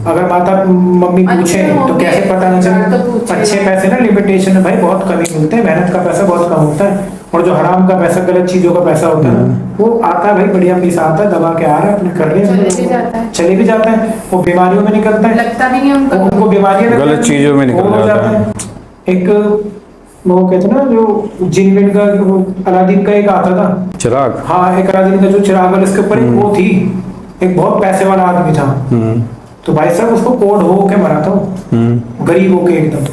अगर माता मम्मी पूछे तो कैसे पता ना चले। अच्छे पैसे ना लिमिटेशन है भाई, बहुत कम ही मिलते हैं, मेहनत का पैसा बहुत कम होता है, और जो हराम का पैसा, गलत चीजों का पैसा होता है ना, वो आता है भाई, बढ़िया पैसा आता है, दबा के आ रहा है, अपने कर रहे हैं, चले भी जाता है, वो बीमारियों में निकलता है, लगता भी नहीं उनको बीमारियां गलत चीजों में निकल जाता है। एक वो कहते ना, जो जिनविन का अलादीन का एक आता था चिराग, हाँ, एक अलादीन का जो चिराग है, उसके ऊपर एक वो थी, एक बहुत पैसे वाला आदमी था, तो भाई साहब उसको कोड हो के मरा था, गरीब हो के एकदम,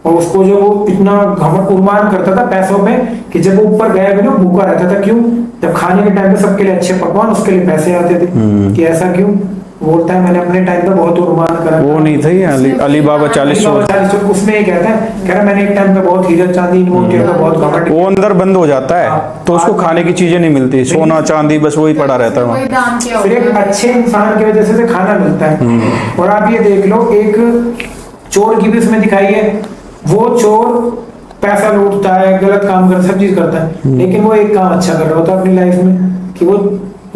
और उसको जो वो इतना घमंड उर्मान करता था पैसों पे कि जब वो ऊपर गया भी ना भूखा रहता था। क्यों? जब खाने के टाइम पे सबके लिए अच्छे पकवान, उसके लिए पैसे आते थे, कि ऐसा क्यों? बोलता है मैंने अपने टाइम पे बहुत उर्मान करा। वो नहीं था अली बाबा 40 चोर, उसमें ये कहता है, कह रहा मैंने एक टाइम पे बहुत हीरा चांदी इन्वोट किया था, बहुत घमंड। वो अंदर बंद हो जाता है, तो उसको खाने की चीजें नहीं मिलती, सोना चांदी बस वही पड़ा रहता है वहाँ। फिर एक अच्छे इंसान की वजह से खाना मिलता है। और आप ये देख लो, एक चोर की भी उसमें दिखाई है, वो चोर पैसा लूटता है, गलत काम करता है, सब चीज करता है, लेकिन वो एक काम अच्छा कर रहा होता है अपनी लाइफ में कि वो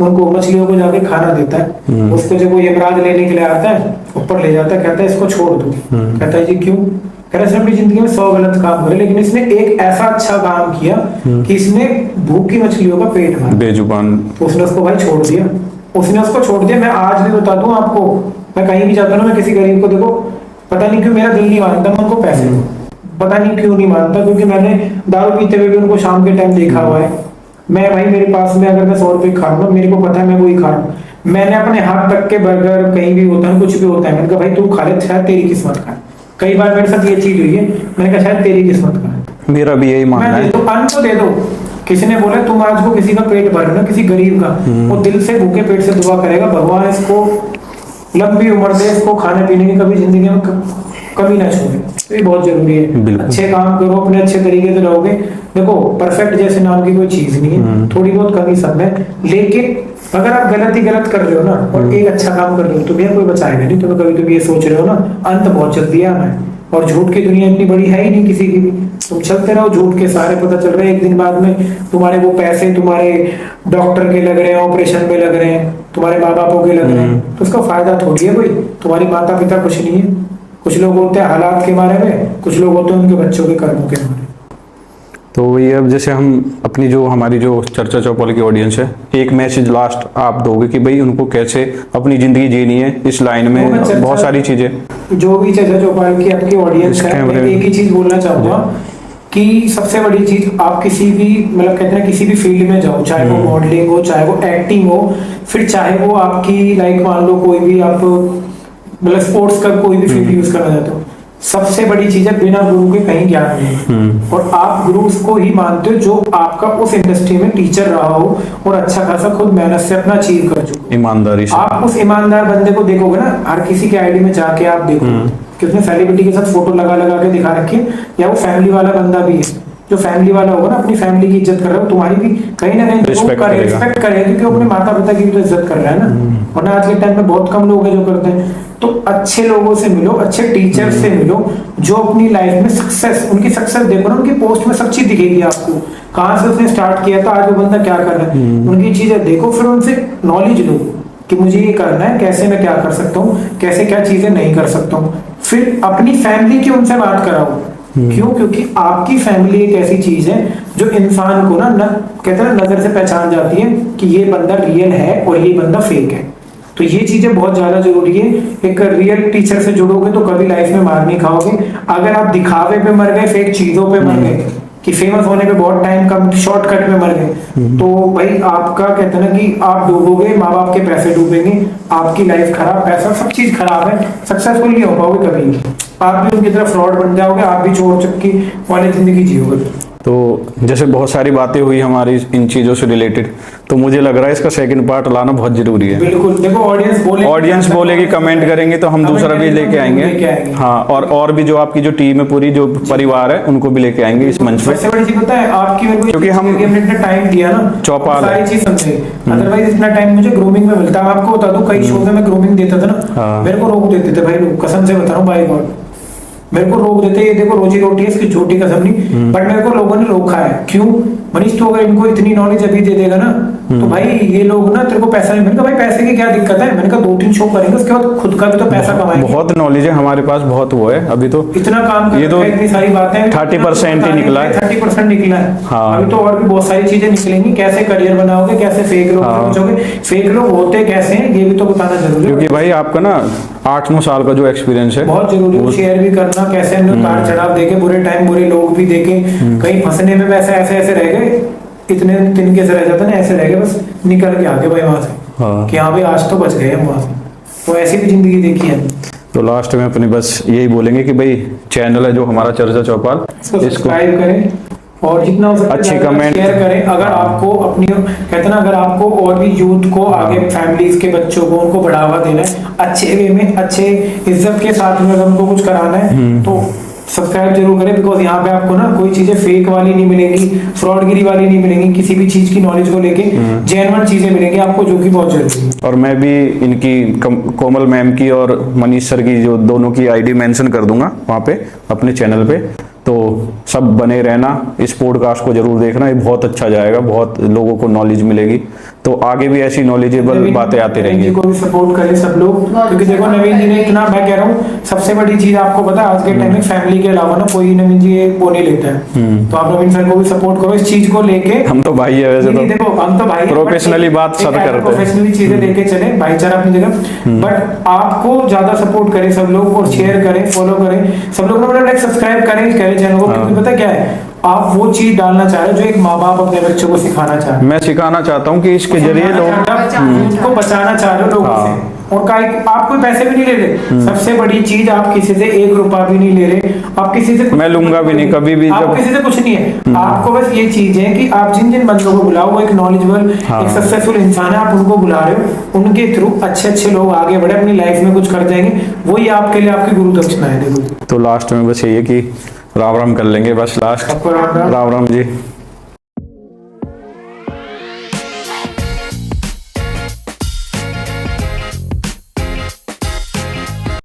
उनको मछलियों को जाके खाना देता है। उसको जब वो यमराज लेने के लिए आता है, ऊपर ले जाता है, कहता है इसको छोड़ दो। कहता है जी क्यों? कह रहा है अपनी जिंदगी में 100 गलत काम करे, लेकिन इसने एक ऐसा अच्छा काम किया कि इसने भूखी मछलियों का पेट भरा, बेजुबान। तो उसने उसको भाई छोड़ दिया, उसने उसको छोड़ दिया। मैं आज भी बता दूं आपको, मैं कहीं भी जाता हूँ, मैं किसी गरीब को देखो, पता नहीं क्यों मेरा दिल नहीं मानता, मैं उनको पैसे दूं, पता नहीं क्यों नहीं मानता, क्योंकि मैंने दारू पीते हुए भी उनको शाम के टाइम देखा हुआ है। मैं भाई मेरे पास में अगर मैं 100 रुपए खा लूँ, मेरे को पता है मैं वही खा रहा हूँ। मैंने अपने हाथ तक के बर्गर कहीं भी होता है, कुछ भी होता है, मैंने कहा भाई तू खा ले, शायद तेरी किस्मत का। कई बार मेरे साथ ये चीज हुई है, मैंने कहा शायद तेरी किस्मत का। मेरा भी यही मानना है। तो अन्न तो दे दो। किसी ने बोला तुम आज को किसी का पेट भर ना, किसी गरीब का, वो दिल से भूखे पेट से दुआ करेगा, भगवान इसको लंबी उम्र दे, इसको खाने पीने की कभी जिंदगी में कभी ना छोड़े। तो ये बहुत जरूरी है। अच्छे काम करो, अपने अच्छे तरीके से रहोगे। देखो परफेक्ट जैसे नाम की कोई चीज नहीं है, थोड़ी बहुत कमी सब है, लेकिन अगर आप गलत ही गलत कर रहे हो ना और एक अच्छा काम कर रहे हो, तुम्हें कोई बचाएगा नहीं। तुम्हें कभी तुम ये सोच रहे हो ना, अंत बहुत जल्दी आना है, और झूठ की दुनिया इतनी बड़ी है ही नहीं किसी की भी। तुम चलते रहो झूठ के सारे, पता चल रहा है एक दिन बाद में तुम्हारे वो पैसे तुम्हारे डॉक्टर के लग रहे हैं, ऑपरेशन में लग रहे हैं, तुम्हारे माँ बापों के लग रहे हैं, तो उसका फायदा थोड़ी है कोई। तुम्हारी माता पिता कुछ नहीं है। कुछ लोग होते हैं हालात के बारे में, कुछ लोग होते हैं उनके बच्चों के कर्मों के बारे में। तो ये अब जैसे हम अपनी जो हमारी जो चर्चा चौपाल की ऑडियंस है, एक मैसेज लास्ट आप दोगे कि भाई उनको कैसे अपनी जिंदगी जीनी है इस लाइन में, बहुत सारी चीजें जो भी चर्चा चौपाल की आपकी ऑडियंस है, मैं एक ही चीज बोलना चाहूंगा कि सबसे बड़ी चीज आप किसी भी मतलब कहते हैं किसी भी फील्ड में जाओ, चाहे वो मॉडलिंग हो, चाहे वो एक्टिंग हो, फिर चाहे वो आपकी लाइक मान लो कोई भी आप मतलब स्पोर्ट्स का कोई भी फील्ड यूज करना चाहते हो, सबसे बड़ी चीज है बिना गुरु के कहीं ज्ञान नहीं। और आप गुरु उसको ही मानते हो जो आपका उस इंडस्ट्री में टीचर रहा हो और अच्छा खासा खुद मेहनत से अपना अचीव कर चुके, ईमानदारी से। आप उस ईमानदार बंदे को देखोगे ना, हर किसी के आईडी में जाके आप देखो कि उसने सेलिब्रिटी के साथ फोटो लगा लगा के दिखा रखी है, या वो फैमिली वाला बंदा भी है। जो फैमिली वाला होगा ना, अपनी फैमिली की इज्जत कर रहा है, तुम्हारी भी कहीं ना कहीं रिस्पेक्ट करेगा, क्योंकि अपने माता पिता की भी तो इज्जत कर रहा है ना। वरना आज के टाइम में बहुत कम लोग हैं जो करते हैं। तो अच्छे लोगों से मिलो, अच्छे टीचर से मिलो, जो अपनी लाइफ में सक्सेस, उनकी सक्सेस देखो ना, उनकी पोस्ट में सब चीज दिखेगी आपको, कहाँ से उसने स्टार्ट किया था, आज वो बंदा क्या कर रहा है, उनकी चीजें देखो, फिर उनसे नॉलेज लो कि मुझे ये करना है, कैसे मैं क्या कर सकता हूँ, कैसे क्या चीजें नहीं कर सकता हूँ। फिर अपनी फैमिली की उनसे बात कराओ। क्यों? क्योंकि आपकी फैमिली एक ऐसी चीज है जो इंसान को ना कहते हैं नजर से पहचान जाती है कि ये बंदा रियल है और ये बंदा फेक है। तो ये चीजें बहुत ज्यादा जरूरी है। एक रियल टीचर से जुड़ोगे तो कभी लाइफ में मार नहीं खाओगे। अगर आप दिखावे पे मर गए, फेक चीजों पे मर गए, कि फेमस होने पे बहुत टाइम कम शॉर्टकट में मर गए, तो भाई आपका कहते हैं ना कि आप डूबोगे, माँ बाप के पैसे डूबेंगे, आपकी लाइफ खराब, पैसा सब चीज खराब है, सक्सेसफुल नहीं हो पाओगे कभी। आप भी उनकी तरह फ्रॉड बन जाओगे, आप भी चोर चक्की वाली जिंदगी जियोगे। तो जैसे बहुत सारी बातें हुई हमारी इन चीजों से रिलेटेड, तो मुझे लग रहा है इसका सेकंड पार्ट लाना बहुत जरूरी है। बिल्कुल, देखो ऑडियंस बोलेगी, कमेंट करेंगे तो हम दूसरा भी लेके आएंगे। हाँ, और भी जो आपकी जो टीम है पूरी, जो परिवार है, उनको भी लेके आएंगे इस मंच पे। सबसे बड़ी चीज पता है आपकी, मेरे को क्योंकि हमने इतना टाइम दिया ना, चौपाल सारी चीज समझे, अदरवाइज इतना टाइम मुझे ग्रूमिंग में मिलता है। आपको बता दूं, कई शो में मैं ग्रूमिंग देता था ना, मेरे को रोक देते थे भाई लोग, कसम से बता रहा हूँ बाई गॉड, मेरे को रोक देते। ये देखो रोजी रोटी है इसकी, छोटी कसम नहीं, बट मेरे को लोगों ने रोका है। क्यों? मनीष तो अगर इनको इतनी नॉलेज अभी दे देगा ना, तो भाई ये लोग ना तेरे को पैसा नहीं। मैंने कहा भाई पैसे की क्या दिक्कत है, मैंने कहा 2-3 शो करेंगे, उसके बाद खुद का भी तो पैसा कमाएंगे। बहुत नॉलेज है हमारे पास, बहुत वो है अभी तो, इतना काम ये तो इतनी सारी बातें, 30% ही निकला है, 30% निकला है। हाँ। अभी तो और भी बहुत सारी चीजें निकलेंगी, कैसे करियर बनाओगे, कैसे फेक लोग समझोगे, फेक लोग होते कैसे हैं, ये भी तो बताना जरूरी है। क्योंकि भाई आपका ना 8-9 साल का जो एक्सपीरियंस है बहुत जरूरी है, शेयर भी करना, कैसे हमने उतार चढ़ाव देखे, बुरे टाइम बुरे लोग भी देखे, कहीं फंसने में वैसे ऐसे रह गए, इतने तिनके से रह जाते ना, ऐसे रह गए, बस निकल के आगे भाई वहां से, कि हाँ भाई आज तो बच गए हम वहां से। तो ऐसी भी जिंदगी देखी है। तो लास्ट में अपनी बस यही बोलेंगे कि भाई चैनल है जो हमारा चर्चा चौपाल, इसको सब्सक्राइब करें और जितना हो सके अच्छी कमेंट शेयर करें। अगर आपको अपनी कहते हैं ना, अगर आपको और भी यूथ को आगे, फैमिलीज के बच्चों को, उनको बढ़ावा देना है अच्छे वे में, अच्छे इज्जत के साथ में, अगर उनको कुछ कराना है तो सब्सक्राइब जरूर करें। बिकॉज यहाँ पे आपको ना कोई चीजें फेक वाली नहीं मिलेंगी, फ्रॉडगिरी वाली नहीं मिलेंगी, किसी भी चीज की नॉलेज को लेके जेन्युइन चीजें मिलेंगी आपको, जो कि बहुत जरूरी है। और मैं भी इनकी कोमल मैम की और मनीष सर की जो दोनों की आईडी मेंशन कर दूंगा वहाँ पे अपने चैनल पे, तो सब बने रहना, इस पॉडकास्ट को जरूर देखना, ये बहुत अच्छा जाएगा, बहुत लोगों को नॉलेज मिलेगी। तो आगे भी ऐसी नॉलेजेबल बातें आती नवीन जी रहेंगी। को भी सपोर्ट करें सब लोग, क्योंकि देखो नवीन जी ने इतना, मैं कह रहा हूँ सबसे बड़ी चीज आपको पता है आज के टाइम में फैमिली के अलावा ना कोई नवीन जी वो नहीं लेता है। तो आप नवीन सर को भी सपोर्ट करो इस चीज को लेके। हम तो भाई है वैसे नहीं, तो, देखो हम तो भाई प्रोफेशनली बात सब करते हैं, प्रोफेशनली चीजें लेके चले, भाईचारा अपनी जगह, बट आपको ज्यादा सपोर्ट करें सब लोग और शेयर करें, फॉलो करें सब लोग, मतलब लाइक सब्सक्राइब करें चैनल को, क्योंकि पता क्या है आप वो चीज डालना चाह रहे हो जो एक माँ बाप अपने बच्चों को सिखाना चाह रहे हैं। मैं सिखाना चाहता हूँ कि इसके जरिए लोग उनको बचाना चाह रहे हो लोगों से, और आप कोई पैसे भी नहीं ले रहे। सबसे बड़ी चीज आप किसी से 1 रुपया भी नहीं ले रहे, आप किसी से मैं लूंगा भी नहीं कभी भी, आप जब किसी से कुछ नहीं है, आपको बस ये चीज है कि आप जिन जिन बंदों को बुलाओ वो एक नॉलेजेबल एक सक्सेसफुल इंसान है, आप उनको बुला रहे हो, उनके थ्रू अच्छे अच्छे लोग आगे बढ़े, अपनी लाइफ में कुछ कर जाएंगे, वही आपके लिए आपकी गुरु दक्षिणा है। देखो तो लास्ट में बस ये है कि राम राम कर लेंगे बस लास्ट। आपको राम राम। राम राम जी।